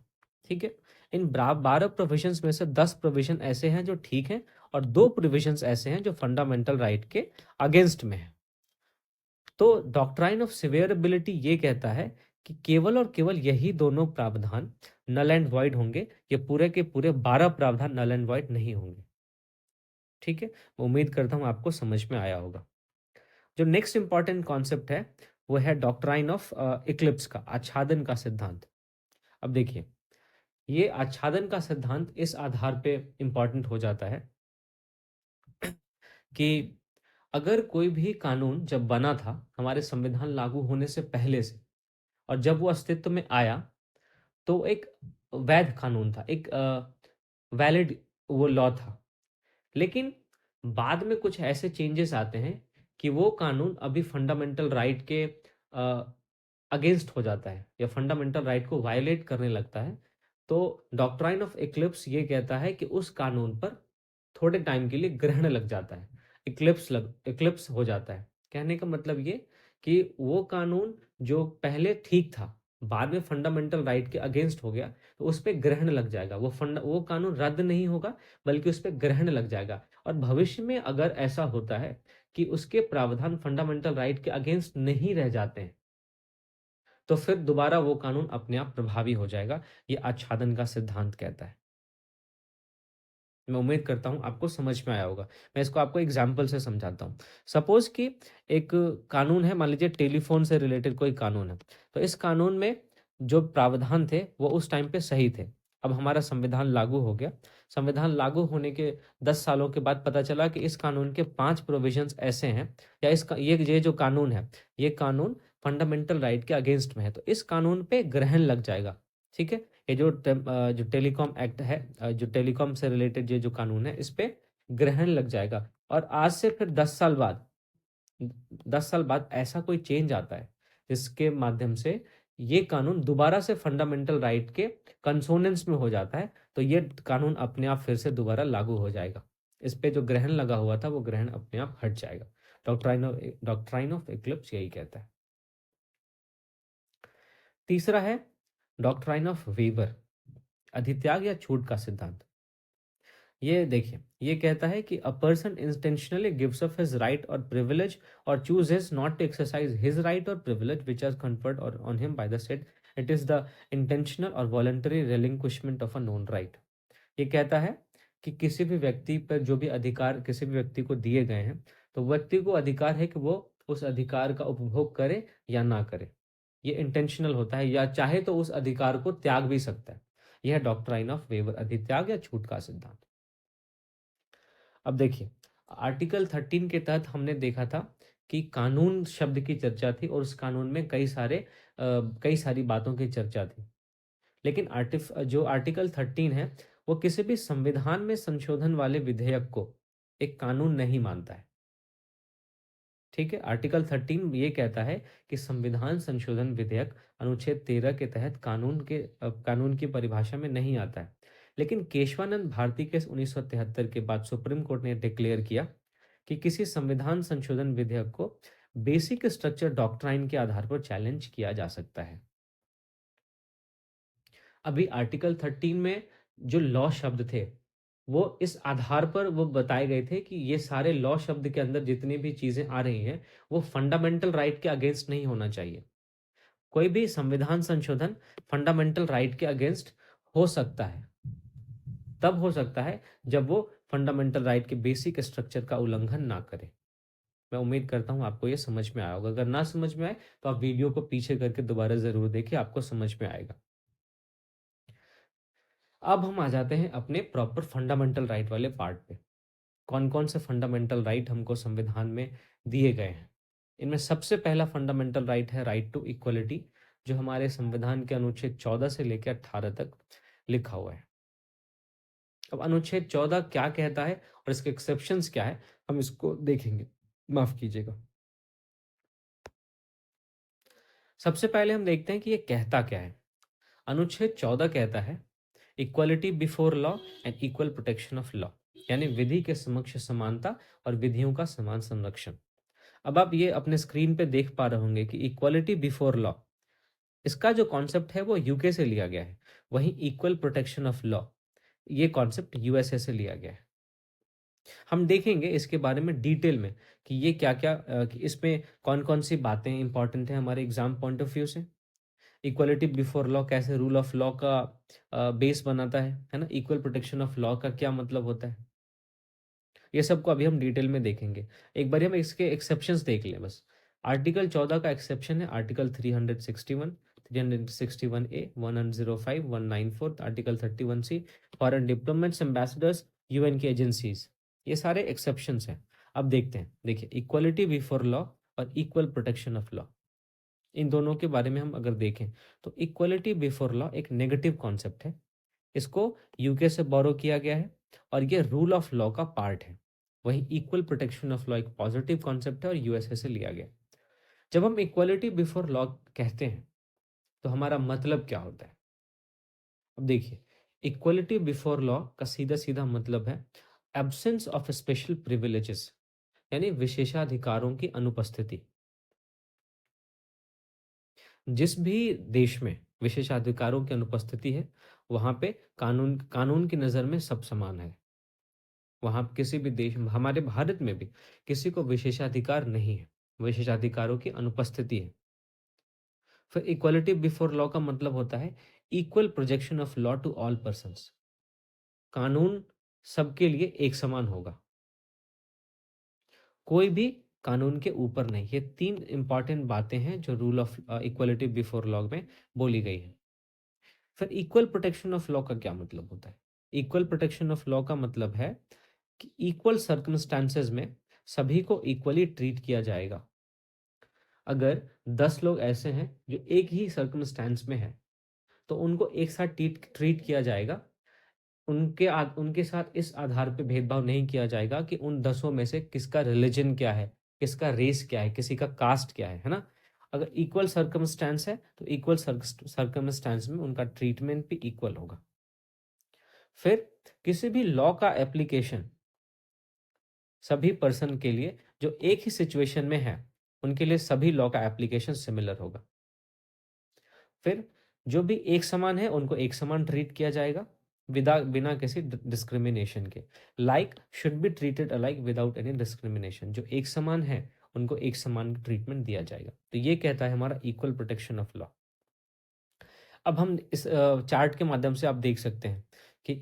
[SPEAKER 1] ठीक है। इन 12 प्रोविजंस में से 10 प्रोविजन ऐसे हैं जो ठीक हैं और 2 प्रोविजंस ऐसे हैं जो फंडामेंटल राइट के अगेंस्ट में है। तो डॉक्ट्राइन ऑफ सिवियरेबिलिटी ये कहता है कि केवल और केवल यही दोनों प्रावधान नल एंड वॉइड होंगे, ये पूरे के पूरे 12 प्रावधान नल एंड वॉइड नहीं होंगे। ठीक है, मैं उम्मीद करता हूं आपको समझ में आया होगा। जो नेक्स्ट इंपॉर्टेंट कॉन्सेप्ट है वो है डॉक्ट्राइन ऑफ इक्लिप्स का, आच्छादन का सिद्धांत। अब देखिए, ये आच्छादन का सिद्धांत इस आधार पे इंपॉर्टेंट हो जाता है कि अगर कोई भी कानून जब बना था हमारे संविधान लागू होने से पहले से, और जब वो अस्तित्व में आया, तो एक वैध कानून था, एक वैलिड वो लॉ था। लेकिन बाद में कुछ ऐसे चेंजेस आते हैं कि वो कानून अभी फंडामेंटल राइट के अगेंस्ट हो जाता है या फंडामेंटल राइट को वायलेट करने लगता है। तो डॉक्ट्राइन ऑफ इक्लिप्स ये कहता है कि उस कानून पर थोड़े टाइम के लिए ग्रहण लग जाता है, इक्लिप्स हो जाता है। कहने का मतलब ये कि वो कानून जो पहले ठीक था, बाद में फंडामेंटल राइट के अगेंस्ट हो गया, तो उस पे ग्रहण लग जाएगा। वो कानून रद्द नहीं होगा, बल्कि उस पे ग्रहण लग जाएगा। और भविष्य में अगर ऐसा होता है कि उसके प्रावधान फंडामेंटल राइट के अगेंस्ट नहीं रह जाते हैं, तो फिर दोबारा वो कानून अपने आप प्रभावी हो जाएगा। ये आच्छादन का सिद्धांत कहता है। मैं उम्मीद करता हूँ आपको समझ में आया होगा। मैं इसको आपको एग्ज़ाम्पल से समझाता हूँ। सपोज़ कि एक कानून है, मान लीजिए टेलीफ़ोन से रिलेटेड कोई कानून है। तो इस कानून में जो प्रावधान थे, वो उस टाइम पे सही थे। अब हमारा संविधान लागू हो गया। संविधान लागू होने के 10 सालों के बाद पता चला कि इस कानून के 5 प्रोविज़न्स ऐसे हैं, या इसका ये जो कानून है, ये कानून फंडामेंटल राइट के अगेंस्ट में है। तो इस कानून पे ग्रहण लग जाएगा, ठीक है? ये जो टेलीकॉम एक्ट है, जो टेलीकॉम से रिलेटेड ये जो कानून है, इस पे ग्रहण लग जाएगा। और आज से फिर 10 साल बाद ऐसा कोई चेंज आता है जिसके माध्यम से ये कानून दोबारा से फंडामेंटल राइट के कंसोनेंस में हो जाता है, तो ये कानून अपने आप फिर से दोबारा लागू हो जाएगा। इस पे जो ग्रहण लगा हुआ था, वो ग्रहण अपने आप हट जाएगा। डॉक्ट्राइन ऑफ इक्लिप्स यही कहता है। तीसरा है डॉक्ट्राइन ऑफ वेवर, अधित्याग या छूट का सिद्धांत। ये देखिए, ये कहता है कि a person intentionally gives up his right और प्रिविलेज और chooses not to exercise his right और privilege which are conferred upon him by the state, it is the intentional और voluntary relinquishment of a known right. ये कहता है कि किसी भी व्यक्ति पर जो भी अधिकार किसी भी व्यक्ति को दिए गए हैं, तो व्यक्ति को अधिकार है कि वो उस अधिकार का उपभोग करे या ना करे। ये इंटेंशनल होता है, या चाहे तो उस अधिकार को त्याग भी सकता है। यह डॉक्ट्राइन ऑफ वेवर, अधित्याग या छूट का सिद्धांत। अब देखिए, आर्टिकल 13 के तहत हमने देखा था कि कानून शब्द की चर्चा थी, और उस कानून में कई सारी बातों की चर्चा थी। लेकिन जो आर्टिकल 13 है, वो किसी भी संविधान में संशोधन वाले विधेयक को एक कानून नहीं मानता है। ठीक है? आर्टिकल 13 ये कहता है कि संविधान संशोधन विधेयक अनुच्छेद 13 के तहत कानून की परिभाषा में नहीं आता है। लेकिन केशवानंद भारती केस 1973 के बाद सुप्रीम कोर्ट ने डिक्लेयर किया कि किसी संविधान संशोधन विधेयक को बेसिक स्ट्रक्चर डॉक्ट्राइन के आधार पर चैलेंज किया जा सकता है। अभी आर्टिकल 13 में जो लॉ शब्द थे, वो इस आधार पर वो बताए गए थे कि ये सारे लॉ शब्द के अंदर जितनी भी चीज़ें आ रही हैं, वो फंडामेंटल राइट के अगेंस्ट नहीं होना चाहिए। कोई भी संविधान संशोधन फंडामेंटल राइट के अगेंस्ट हो सकता है, तब हो सकता है जब वो फंडामेंटल राइट के बेसिक स्ट्रक्चर का उल्लंघन ना करे। मैं उम्मीद करता हूँ आपको ये समझ में आया होगा। अगर ना समझ में आए, तो आप वीडियो को पीछे करके दोबारा ज़रूर देखिए, आपको समझ में आएगा। अब हम आ जाते हैं अपने प्रॉपर फंडामेंटल राइट वाले पार्ट पे। कौन-कौन से फंडामेंटल राइट हमको संविधान में दिए गए हैं? इनमें सबसे पहला फंडामेंटल राइट है राइट टू इक्वालिटी, जो हमारे संविधान के अनुच्छेद 14 से लेकर 18 तक लिखा हुआ है। अब अनुच्छेद 14 क्या कहता है और इसके एक्सेप्शंस क्या है, हम इसको देखेंगे। माफ़ कीजिएगा। सबसे पहले हम देखते हैं कि ये कहता क्या है। अनुच्छेद 14 कहता है equality before law and equal protection of law, यानी विधि के समक्ष समानता और विधियों का समान संरक्षण। अब आप ये अपने स्क्रीन पे देख पा रहे होंगे कि इक्वालिटी बिफोर लॉ, इसका जो कॉन्सेप्ट है वो यूके से लिया गया है। वहीं इक्वल प्रोटेक्शन ऑफ लॉ, ये कॉन्सेप्ट यूएसए से लिया गया है। हम देखेंगे इसके बारे में डिटेल में कि ये क्या-क्या कि इसमें कौन-कौन सी बातें इंपॉर्टेंट हैं हमारे एग्जाम पॉइंट ऑफ व्यू से। इक्वालिटी बिफोर लॉ कैसे रूल ऑफ लॉ का बेस बनाता है ना? इक्वल प्रोटेक्शन ऑफ लॉ का क्या मतलब होता है? ये सब को अभी हम डिटेल में देखेंगे। एक बारी हम इसके एक्सेप्शंस देख लें बस। आर्टिकल 14 का एक्सेप्शन है आर्टिकल 361, 361 ए, 105, 194, आर्टिकल 31 सी, फॉरेन डिप्लोमेट्स, एम्बेसडर्स, यूएन की एजेंसीज। ये सारे एक्सेप्शंस हैं। अब देखते हैं। देखिए, इक्वालिटी बिफोर लॉ और इक्वल प्रोटेक्शन ऑफ लॉ, इन दोनों के बारे में हम अगर देखें, तो इक्वालिटी बिफोर लॉ एक नेगेटिव कॉन्सेप्ट है। इसको यूके से बोरो किया गया है, और ये रूल ऑफ लॉ का पार्ट है। वहीं इक्वल प्रोटेक्शन ऑफ लॉ एक पॉजिटिव कॉन्सेप्ट है और यूएसए से लिया गया। जब हम इक्वालिटी बिफोर लॉ कहते हैं, तो हमारा मतलब क्या होता है? अब देखिए, इक्वलिटी बिफोर लॉ का सीधा-सीधा मतलब है एब्सेंस ऑफ स्पेशल प्रिविलेजेस, यानी विशेषाधिकारों की अनुपस्थिति। जिस भी देश में विशेषाधिकारों की अनुपस्थिति है, वहाँ पे कानून कानून की नज़र में सब समान है। वहाँ किसी भी देश में, हमारे भारत में भी किसी को विशेषाधिकार नहीं है, विशेषाधिकारों की अनुपस्थिति है। फिर इक्वालिटी बिफोर लॉ का मतलब होता है equal projection of law to all persons. कानून सबके लिए एक समान होगा, कोई भी कानून के ऊपर नहीं। ये 3 इम्पोर्टेंट बातें हैं जो rule of equality before law में बोली गई हैं। फिर इक्वल प्रोटेक्शन ऑफ लॉ का क्या मतलब होता है? इक्वल प्रोटेक्शन ऑफ लॉ का मतलब है कि इक्वल सर्कमस्टांसेस में सभी को इक्वली ट्रीट किया जाएगा। अगर 10 लोग ऐसे हैं जो एक ही सर्कमस्टांस में हैं, तो उनको एक साथ ट्रीट ट्रीट किया जाएगा। उनके साथ इस आधार पे भेदभाव नहीं किया जाएगा कि उन 10 में से किसका रिलिजन क्या है, किसका रेस क्या है, किसी का कास्ट क्या है ना? अगर इक्वल सर्कमस्टेंस है, तो इक्वल सर्कमस्टेंस में उनका ट्रीटमेंट भी इक्वल होगा। फिर किसी भी लॉ का एप्लीकेशन सभी पर्सन के लिए जो एक ही सिचुएशन में है, उनके लिए सभी लॉ का एप्लीकेशन सिमिलर होगा। फिर जो भी एक समान है, उनको एक समान ट्रीट किया जाएगा बिना किसी डिस्क्रिमिनेशन के। Like should be treated alike without any discrimination. जो एक समान है, उनको एक समान ट्रीटमेंट दिया जाएगा। तो ये कहता है हमारा इक्वल प्रोटेक्शन ऑफ लॉ। अब हम इस चार्ट के माध्यम से आप देख सकते हैं कि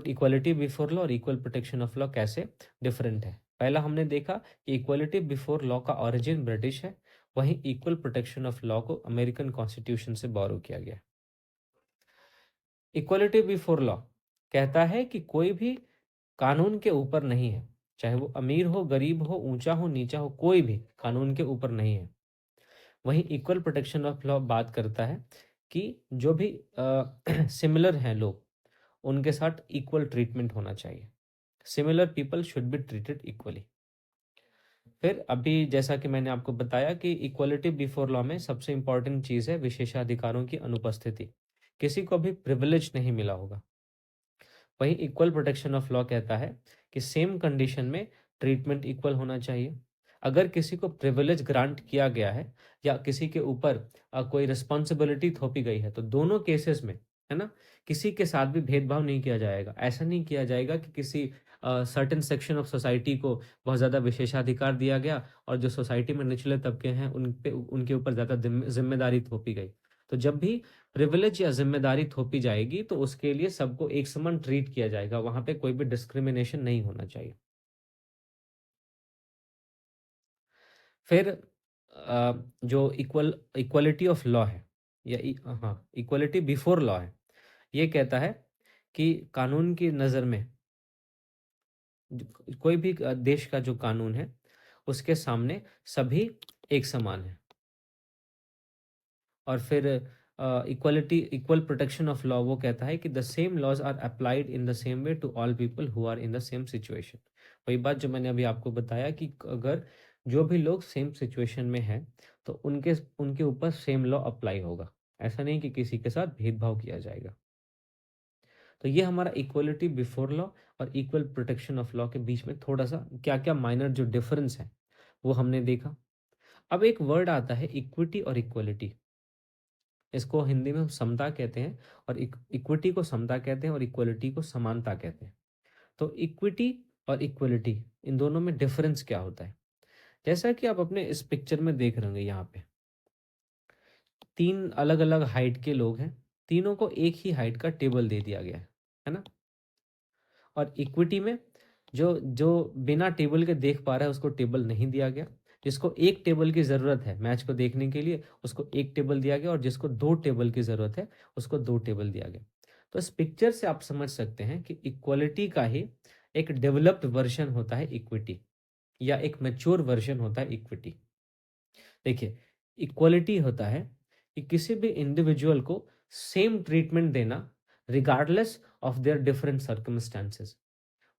[SPEAKER 1] इक्वलिटी बिफोर लॉ और इक्वल प्रोटेक्शन ऑफ लॉ कैसे डिफरेंट है। पहला हमने देखा कि इक्वलिटी बिफोर लॉ का ओरिजिन ब्रिटिश है, वहीं इक्वल प्रोटेक्शन ऑफ लॉ को अमेरिकन कॉन्स्टिट्यूशन से बोरो किया गया। इक्वलिटी बिफोर लॉ कहता है कि कोई भी कानून के ऊपर नहीं है, चाहे वो अमीर हो, गरीब हो, ऊंचा हो, नीचा हो, कोई भी कानून के ऊपर नहीं है। वहीं इक्वल प्रोटेक्शन ऑफ लॉ बात करता है कि जो भी सिमिलर हैं लोग, उनके साथ इक्वल ट्रीटमेंट होना चाहिए। Similar people should be treated equally. फिर अभी जैसा कि मैंने आपको बताया कि इक्वलिटी बिफोर लॉ में सबसे इंपॉर्टेंट चीज़ है विशेषाधिकारों की अनुपस्थिति। किसी को भी प्रिविलेज नहीं मिला होगा। वहीं इक्वल प्रोटेक्शन ऑफ लॉ कहता है कि सेम कंडीशन में ट्रीटमेंट इक्वल होना चाहिए। अगर किसी को प्रिविलेज ग्रांट किया गया है या किसी के ऊपर कोई रिस्पॉन्सिबिलिटी थोपी गई है, तो दोनों केसेस में, है ना, किसी के साथ भी भेदभाव नहीं किया जाएगा। ऐसा नहीं किया जाएगा कि किसी सर्टेन सेक्शन ऑफ सोसाइटी को बहुत ज़्यादा विशेषाधिकार दिया गया और जो सोसाइटी में निचले तबके हैं उनके ऊपर ज़्यादा जिम्मेदारी थोपी गई। तो जब भी प्रिविलेज या जिम्मेदारी थोपी जाएगी, तो उसके लिए सबको एक समान ट्रीट किया जाएगा, वहां पे कोई भी डिस्क्रिमिनेशन नहीं होना चाहिए। फिर जो इक्वलिटी ऑफ लॉ है या हाँ, इक्वलिटी बिफोर लॉ है, ये कहता है कि कानून की नज़र में कोई भी देश का जो कानून है, उसके सामने सभी एक समान है। और फिर इक्वल प्रोटेक्शन ऑफ लॉ वो कहता है कि the same laws are applied in the same way to all people who are in the same situation. वही बात जो मैंने अभी आपको बताया कि अगर जो भी लोग सेम सिचुएशन में हैं, तो उनके उनके ऊपर सेम लॉ अप्लाई होगा। ऐसा नहीं कि किसी के साथ भेदभाव किया जाएगा। तो ये हमारा इक्वलिटी बिफोर लॉ और इक्वल प्रोटेक्शन ऑफ लॉ के बीच में थोड़ा सा क्या क्या माइनर जो डिफरेंस है, वो हमने देखा। अब एक वर्ड आता है इक्विटी और इक्वलिटी। इसको हिंदी में हम समता कहते हैं, और इक्विटी को समता कहते हैं और इक्वलिटी को समानता कहते हैं। तो इक्विटी और इक्वलिटी, इन दोनों में डिफरेंस क्या होता है? जैसा कि आप अपने इस पिक्चर में देख रहे होंगे, यहाँ पे 3 अलग-अलग हाइट के लोग हैं, तीनों को एक ही हाइट का टेबल दे दिया गया है ना? और इक्विटी में जो जो बिना टेबल के देख पा रहा है, उसको टेबल नहीं दिया गया। जिसको एक टेबल की ज़रूरत है मैच को देखने के लिए, उसको एक टेबल दिया गया, और जिसको 2 टेबल की ज़रूरत है, उसको 2 टेबल दिया गया। तो इस पिक्चर से आप समझ सकते हैं कि इक्वालिटी का ही एक डेवलप्ड वर्ज़न होता है इक्विटी, या एक मैच्योर वर्ज़न होता है इक्विटी। देखिए, इक्वालिटी होता है कि किसी भी इंडिविजुअल को सेम ट्रीटमेंट देना, regardless of their different circumstances.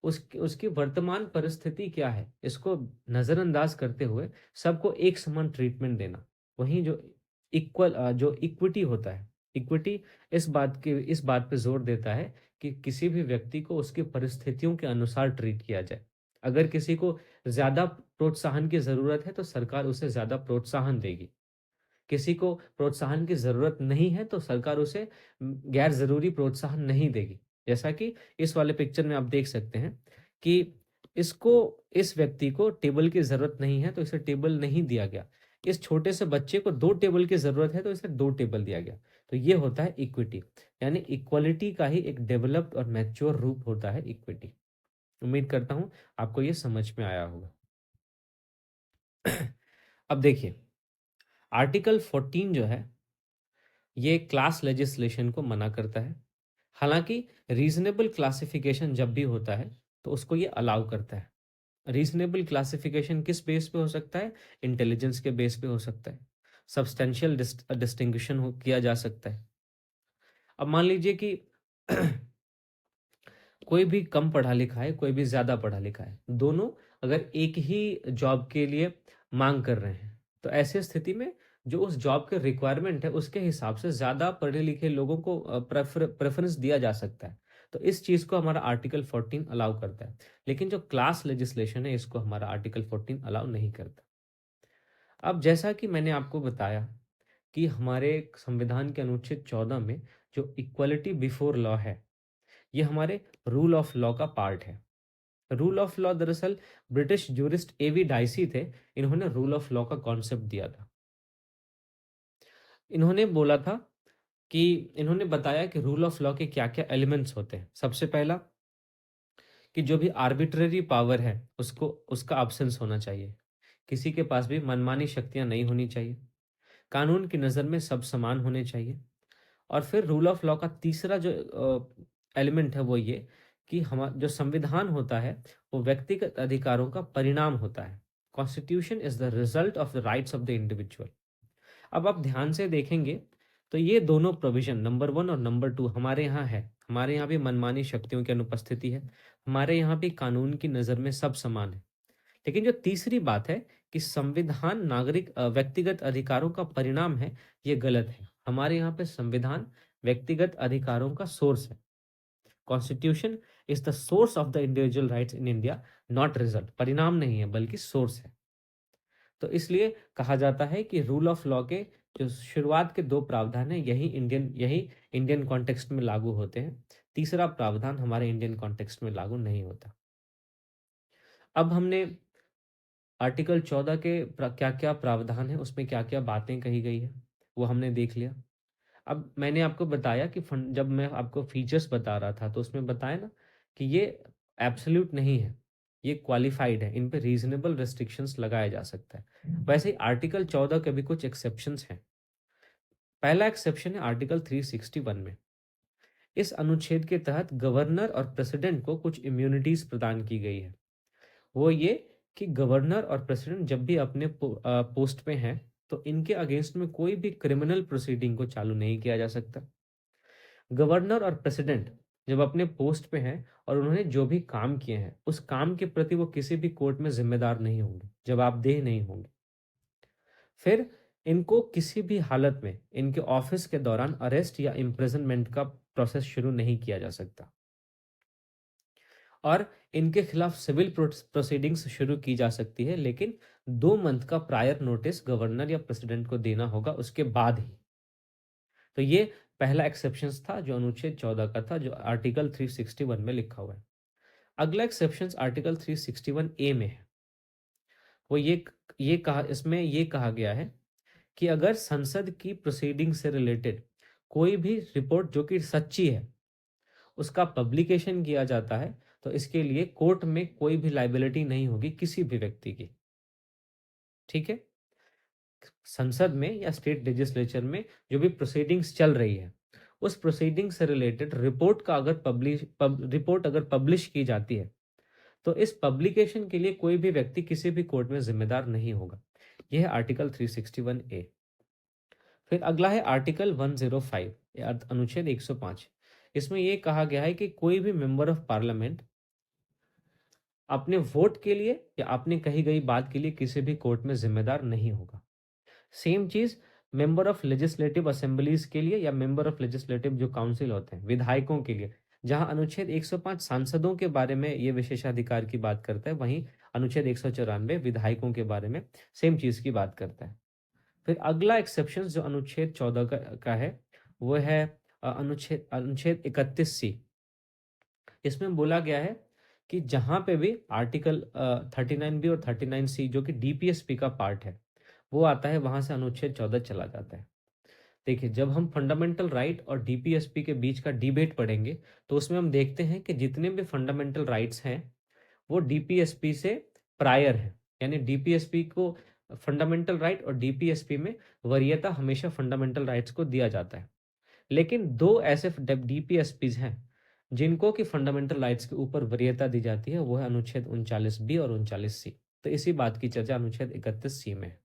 [SPEAKER 1] उसकी उसकी वर्तमान परिस्थिति क्या है, इसको नज़रअंदाज करते हुए सबको एक समान ट्रीटमेंट देना। वहीं जो इक्विटी होता है, इक्विटी इस बात पे जोर देता है कि किसी भी व्यक्ति को उसकी परिस्थितियों के अनुसार ट्रीट किया जाए। अगर किसी को ज़्यादा प्रोत्साहन की ज़रूरत है, तो सरकार उसे ज़्यादा प्रोत्साहन देगी। किसी को प्रोत्साहन की ज़रूरत नहीं है, तो सरकार उसे गैर ज़रूरी प्रोत्साहन नहीं देगी। जैसा कि इस वाले पिक्चर में आप देख सकते हैं कि इसको इस व्यक्ति को टेबल की ज़रूरत नहीं है, तो इसे टेबल नहीं दिया गया। इस छोटे से बच्चे को 2 टेबल की ज़रूरत है, तो इसे 2 टेबल दिया गया। तो ये होता है इक्विटी, यानी इक्वालिटी का ही एक डेवलप्ड और मैच्योर रूप होता है इक्विटी। उम्मीद करता हूँ आपको ये समझ में आया होगा। अब देखिए, आर्टिकल 14 जो है, ये क्लास लेजिस्लेशन को मना करता है। हालाँकि रीज़नेबल क्लासिफ़िकेशन जब भी होता है, तो उसको ये अलाउ करता है। रीज़नेबल क्लासिफ़िकेशन किस बेस पे हो सकता है? इंटेलिजेंस के बेस पे हो सकता है। सब्सटेंशियल डिस्टिंक्शन हो किया जा सकता है। अब मान लीजिए कि कोई भी कम पढ़ा लिखा है, कोई भी ज़्यादा पढ़ा लिखा है। दोनों अगर एक ही जॉब के लिए माँग कर रहे हैं, तो ऐसी स्थिति में जो उस जॉब के रिक्वायरमेंट है, उसके हिसाब से ज़्यादा पढ़े लिखे लोगों को प्रेफ़रेंस दिया जा सकता है। तो इस चीज़ को हमारा आर्टिकल 14 अलाउ करता है। लेकिन जो क्लास लेजिस्लेशन है, इसको हमारा आर्टिकल 14 अलाउ नहीं करता। अब जैसा कि मैंने आपको बताया कि हमारे संविधान के अनुच्छेद 14 में जो इक्वालिटी बिफोर लॉ है, ये हमारे रूल ऑफ लॉ का पार्ट है। रूल ऑफ लॉ दरअसल ब्रिटिश जूरिस्ट एवी डाइसी थे, इन्होंने रूल ऑफ लॉ का कॉन्सेप्ट दिया था। इन्होंने बोला था कि इन्होंने बताया कि रूल ऑफ लॉ के क्या-क्या एलिमेंट्स होते हैं। सबसे पहला कि जो भी आर्बिट्रेरी पावर है, उसको उसका अब्सेंस होना चाहिए। किसी के पास भी मनमानी शक्तियाँ नहीं होनी चाहिए। कानून की नज़र में सब समान होने चाहिए। और फिर रूल ऑफ लॉ का तीसरा जो एलिमेंट है वो ये कि हमा जो संविधान होता है वो व्यक्तिगत अधिकारों का परिणाम होता है। Constitution is the result of the rights of the individual. अब आप ध्यान से देखेंगे तो ये दोनों प्रोविजन नंबर 1 और नंबर 2 हमारे यहाँ है। हमारे यहाँ भी मनमानी शक्तियों की अनुपस्थिति है। हमारे यहाँ भी कानून की नज़र में सब समान है। लेकिन जो तीसरी बात है कि संविधान व्यक्तिगत अधिकारों का परिणाम है, ये गलत है। हमारे यहाँ पे संविधान व्यक्तिगत अधिकारों का सोर्स है। Constitution is the source of the individual rights in India, not result. परिणाम नहीं है बल्कि सोर्स है। तो इसलिए कहा जाता है कि रूल ऑफ लॉ के जो शुरुआत के 2 प्रावधान हैं, यही इंडियन कॉन्टेक्स्ट में लागू होते हैं। तीसरा प्रावधान हमारे इंडियन कॉन्टेक्स्ट में लागू नहीं होता। अब हमने आर्टिकल 14 के क्या-क्या प्रावधान है, उसमें क्या-क्या बातें कही गई है, वो हमने देख लिया। अब मैंने आपको बताया कि जब मैं आपको फीचर्स बता रहा था, तो उसमें बताया ना कि ये एब्सोल्यूट नहीं है, ये क्वालिफाइड है, इन पे रीज़नेबल रिस्ट्रिक्शंस लगाया जा सकता है। वैसे ही आर्टिकल 14 के भी कुछ एक्सेप्शंस हैं। पहला एक्सेप्शन है आर्टिकल 361 में। इस अनुच्छेद के तहत गवर्नर और प्रेसिडेंट को कुछ इम्यूनिटीज़ प्रदान की गई है। वो ये कि गवर्नर और प्रेसिडेंट जब भी अपने पोस्ट पे हैं, तो इनके अगेंस्ट में कोई भी क्रिमिनल प्रोसीडिंग को चालू नहीं किया जा सकता। गवर्नर और प्रेसिडेंट जब अपने पोस्ट पे हैं और उन्होंने जो भी काम किए हैं, उस काम के प्रति वो किसी भी कोर्ट में ज़िम्मेदार नहीं होंगे, जवाबदेह नहीं होंगे। फिर इनको किसी भी हालत में इनके ऑफिस के दौरान अरेस्ट या इम्प्रिजनमेंट का प्रोसेस शुरू नहीं किया जा सकता। और इनके खिलाफ सिविल प्रोसीडिंग्स शुरू की जा सकती है, लेकिन 2 मंथ का प्रायर नोटिस गवर्नर या प्रेसिडेंट को देना होगा उसके बाद ही। तो ये पहला एक्सेप्शंस था जो अनुच्छेद 14 का था, जो आर्टिकल 361 में लिखा हुआ है। अगला एक्सेप्शंस आर्टिकल 361 ए में है। वो ये कहा गया है कि अगर संसद की प्रोसीडिंग से रिलेटेड कोई भी रिपोर्ट जो कि सच्ची है, उसका पब्लिकेशन किया जाता है, तो इसके लिए कोर्ट में कोई भी लायबिलिटी नहीं होगी किसी भी व्यक्ति की। ठीक है? संसद में या स्टेट लेजिस्लेचर में जो भी प्रोसीडिंग्स चल रही है, उस प्रोसीडिंग से रिलेटेड रिपोर्ट अगर पब्लिश की जाती है, तो इस पब्लिकेशन के लिए कोई भी व्यक्ति किसी भी कोर्ट में ज़िम्मेदार नहीं होगा। यह है आर्टिकल 361 ए। फिर अगला है आर्टिकल 105 या अनुच्छेद 105। इसमें ये कहा गया है कि कोई भी मेंबर ऑफ पार्लियामेंट अपने वोट के लिए या अपनी कही गई बात के लिए किसी भी कोर्ट में ज़िम्मेदार नहीं होगा। Same cheese member of legislative assemblies के लिए या मेंबर ऑफ लेजिस्लेटिव जो काउंसिल होते हैं विधायकों के लिए, जहां अनुच्छेद 105 सांसदों के बारे में ये विशेषाधिकार की बात करता है, वहीं अनुच्छेद 194 विधायकों के बारे में सेम चीज की बात करता है। फिर अगला एक्सेप्शन जो अनुच्छेद 14 का है वो है अनुच्छेद अनुच्छेद 31C। इसमें बोला गया है कि जहां पे भी आर्टिकल 39B और 39C जो कि डीपीएसपी का पार्ट है वो आता है, वहां से अनुच्छेद 14 चला जाता है। देखिए, जब हम फंडामेंटल राइट और डीपीएसपी के बीच का डिबेट पढ़ेंगे तो उसमें हम देखते हैं कि जितने भी फंडामेंटल राइट्स हैं वो डीपीएसपी से प्रायर है, यानी डीपीएसपी को फंडामेंटल राइट और डीपीएसपी में वरीयता हमेशा फंडामेंटल राइट्स को दिया जाता है। लेकिन दो ऐसे डीपीएसपीज हैं जिनको कि फंडामेंटल राइट्स के ऊपर वरीयता दी जाती है, वो है अनुच्छेद 39B और 39C। तो इसी बात की चर्चा अनुच्छेद 31C में है।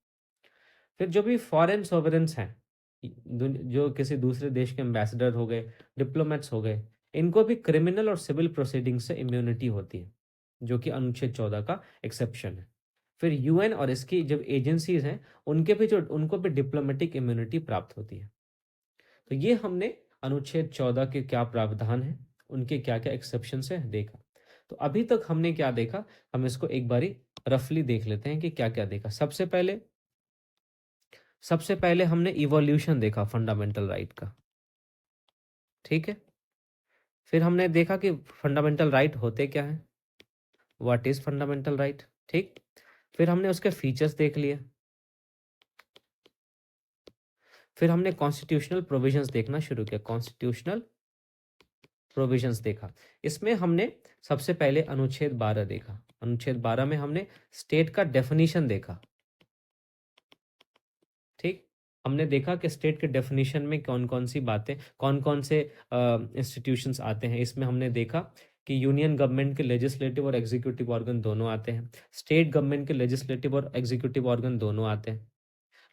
[SPEAKER 1] फिर जो भी फॉरेन सॉवरेन्स हैं, जो किसी दूसरे देश के एम्बेसडर हो गए, डिप्लोमेट्स हो गए, इनको भी क्रिमिनल और सिविल प्रोसीडिंग से इम्यूनिटी होती है, जो कि अनुच्छेद 14 का एक्सेप्शन है। फिर यूएन और इसकी जब एजेंसीज हैं उनको भी डिप्लोमेटिक इम्यूनिटी प्राप्त होती है। तो ये हमने अनुच्छेद 14 के क्या प्रावधान है, उनके क्या क्या एक्सेप्शन है देखा। तो अभी तक हमने क्या देखा, हम इसको एक बारी रफली देख लेते हैं कि क्या क्या देखा। सबसे पहले हमने इवोल्यूशन देखा फंडामेंटल राइट का, ठीक है। फिर हमने देखा कि फंडामेंटल राइट होते क्या हैं, व्हाट इज फंडामेंटल राइट, ठीक। फिर हमने उसके फीचर्स देख लिए। फिर हमने कॉन्स्टिट्यूशनल प्रोविजंस देखना शुरू किया, कॉन्स्टिट्यूशनल प्रोविजंस देखा। इसमें हमने सबसे पहले अनुच्छेद 12 देखा। अनुच्छेद 12 में हमने स्टेट का डेफिनेशन देखा, ठीक। हमने देखा कि स्टेट के डेफिनेशन में कौन कौन सी बातें, कौन कौन से इंस्टीट्यूशंस आते हैं। इसमें हमने देखा कि यूनियन गवर्नमेंट के लेजिस्लेटिव और एग्जीक्यूटिव ऑर्गन दोनों आते हैं, स्टेट गवर्नमेंट के लेजिस्लेटिव और एग्जीक्यूटिव ऑर्गन दोनों आते हैं,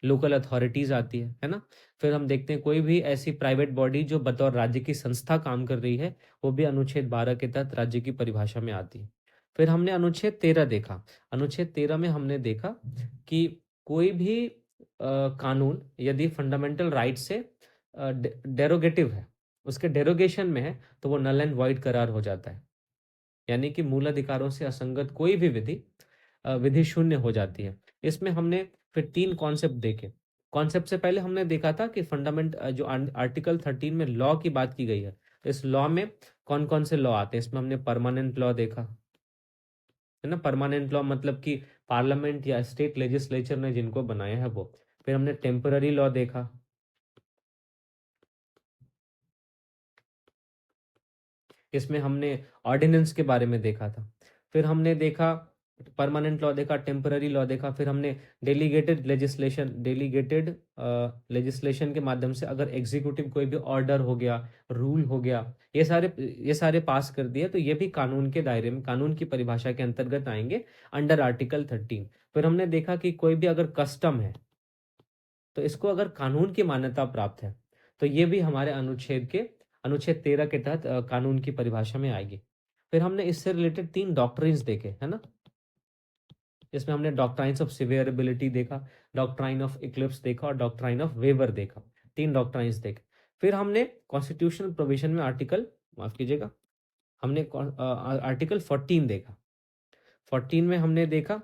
[SPEAKER 1] लोकल अथॉरिटीज आती है ना। फिर हम देखते हैं कोई भी ऐसी प्राइवेट बॉडी जो बतौर राज्य की संस्था काम कर रही है, वो भी अनुच्छेद 12 के तहत राज्य की परिभाषा में आती है। फिर हमने अनुच्छेद 13 देखा। अनुच्छेद 13 में हमने देखा कि कोई भी कानून यदि फंडामेंटल राइट से डेरोगेटिव है, उसके डेरोगेशन में है, तो वो नल एंड वॉइड करार हो जाता है, यानी कि मूल अधिकारों से असंगत कोई भी विधि शून्य हो जाती है। इसमें हमने फिर 3 कॉन्सेप्ट देखे। कॉन्सेप्ट से पहले हमने देखा था कि जो आर्टिकल 13 में लॉ की बात की गई है, तो इस लॉ में कौन कौन से लॉ आते हैं। इसमें हमने परमानेंट लॉ देखा, है ना। परमानेंट लॉ मतलब कि पार्लियामेंट या स्टेट लेजिस्लेचर ने जिनको बनाया है वो। फिर हमने टेम्पररी लॉ देखा। इसमें हमने ऑर्डिनेंस के बारे में देखा था। फिर हमने देखा परमानेंट लॉ देखा, टेम्पररी लॉ देखा। फिर हमने डेलीगेटेड लेजिस्लेशन के माध्यम से अगर एग्जीक्यूटिव कोई भी ऑर्डर हो गया, रूल हो गया, ये सारे पास कर दिए, तो ये भी कानून के दायरे में, कानून की परिभाषा के अंतर्गत आएंगे अंडर आर्टिकल 13। फिर हमने देखा कि कोई भी अगर कस्टम है तो इसको अगर कानून की मान्यता प्राप्त है तो ये भी हमारे अनुच्छेद 13 के तहत कानून की परिभाषा में आएगी। फिर हमने इससे रिलेटेड 3 डॉक्ट्रिन्स देखे, है ना। इसमें हमने डॉक्ट्राइन्स ऑफ सिवियरेबिलिटी देखा, डॉक्ट्राइन ऑफ इक्लिप्स देखा और डॉक्ट्राइन ऑफ वेवर देखा। 3 डॉक्ट्राइन्स देखे। फिर हमने कॉन्स्टिट्यूशनल प्रोविजन में माफ कीजिएगा, हमने आर्टिकल 14 देखा। 14 में हमने देखा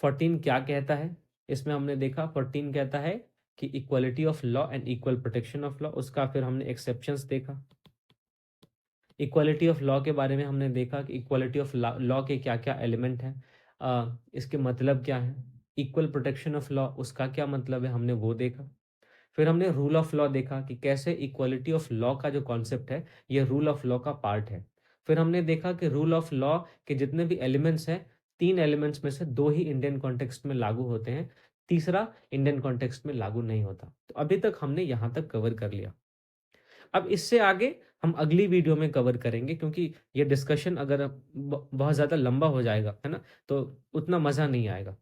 [SPEAKER 1] 14 क्या कहता है। इसमें हमने देखा 14 कहता है कि equality of law and equal protection of law, उसका फिर हमने एक्सेप्शंस देखा। इक्वलिटी ऑफ लॉ के बारे में हमने देखा कि इक्वलिटी ऑफ लॉ के क्या क्या एलिमेंट हैं, इसके मतलब क्या है। इक्वल प्रोटेक्शन ऑफ लॉ उसका क्या मतलब है, हमने वो देखा। फिर हमने रूल ऑफ लॉ देखा कि कैसे इक्वलिटी ऑफ लॉ का जो कॉन्सेप्ट है ये रूल ऑफ लॉ का पार्ट है। फिर हमने देखा कि रूल ऑफ लॉ के जितने भी एलिमेंट्स हैं, 3 एलिमेंट्स में से 2 ही इंडियन कॉन्टेक्स्ट में लागू होते हैं, तीसरा इंडियन कॉन्टेक्स्ट में लागू नहीं होता। तो अभी तक हमने यहाँ तक कवर कर लिया। अब इससे आगे हम अगली वीडियो में कवर करेंगे, क्योंकि ये डिस्कशन अगर बहुत ज़्यादा लंबा हो जाएगा, है ना, तो उतना मज़ा नहीं आएगा।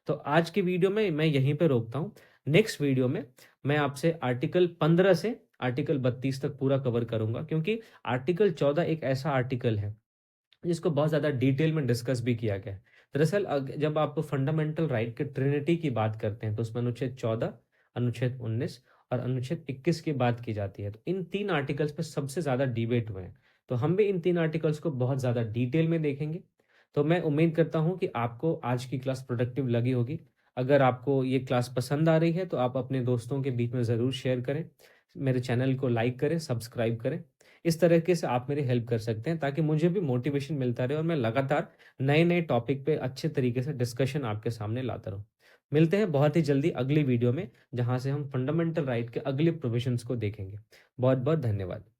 [SPEAKER 1] तो आज की वीडियो में मैं यहीं पे रोकता हूँ। नेक्स्ट वीडियो में मैं आपसे आर्टिकल 15 से आर्टिकल 32 तक पूरा कवर करूंगा, क्योंकि आर्टिकल 14 एक ऐसा आर्टिकल है जिसको बहुत ज़्यादा डिटेल में डिस्कस भी किया गया है। दरअसल जब आप फंडामेंटल राइट के ट्रिनिटी की बात करते हैं तो उसमें अनुच्छेद 14, अनुच्छेद 19 और अनुच्छेद 21 की बात की जाती है। तो इन 3 आर्टिकल्स पे सबसे ज़्यादा डिबेट हुए हैं। तो हम भी इन 3 आर्टिकल्स को बहुत ज़्यादा डिटेल में देखेंगे। तो मैं उम्मीद करता हूँ कि आपको आज की क्लास प्रोडक्टिव लगी होगी। अगर आपको ये क्लास पसंद आ रही है तो आप अपने दोस्तों के बीच में ज़रूर शेयर करें। मेरे चैनल को लाइक करें, सब्सक्राइब करें। इस तरीके से आप मेरी हेल्प कर सकते हैं ताकि मुझे भी मोटिवेशन मिलता रहे और मैं लगातार नए-नए टॉपिक पे अच्छे तरीके से डिस्कशन आपके सामने लाता रहूँ। मिलते हैं बहुत ही जल्दी अगली वीडियो में, जहाँ से हम फंडामेंटल राइट के अगले प्रोविजंस को देखेंगे। बहुत-बहुत धन्यवाद।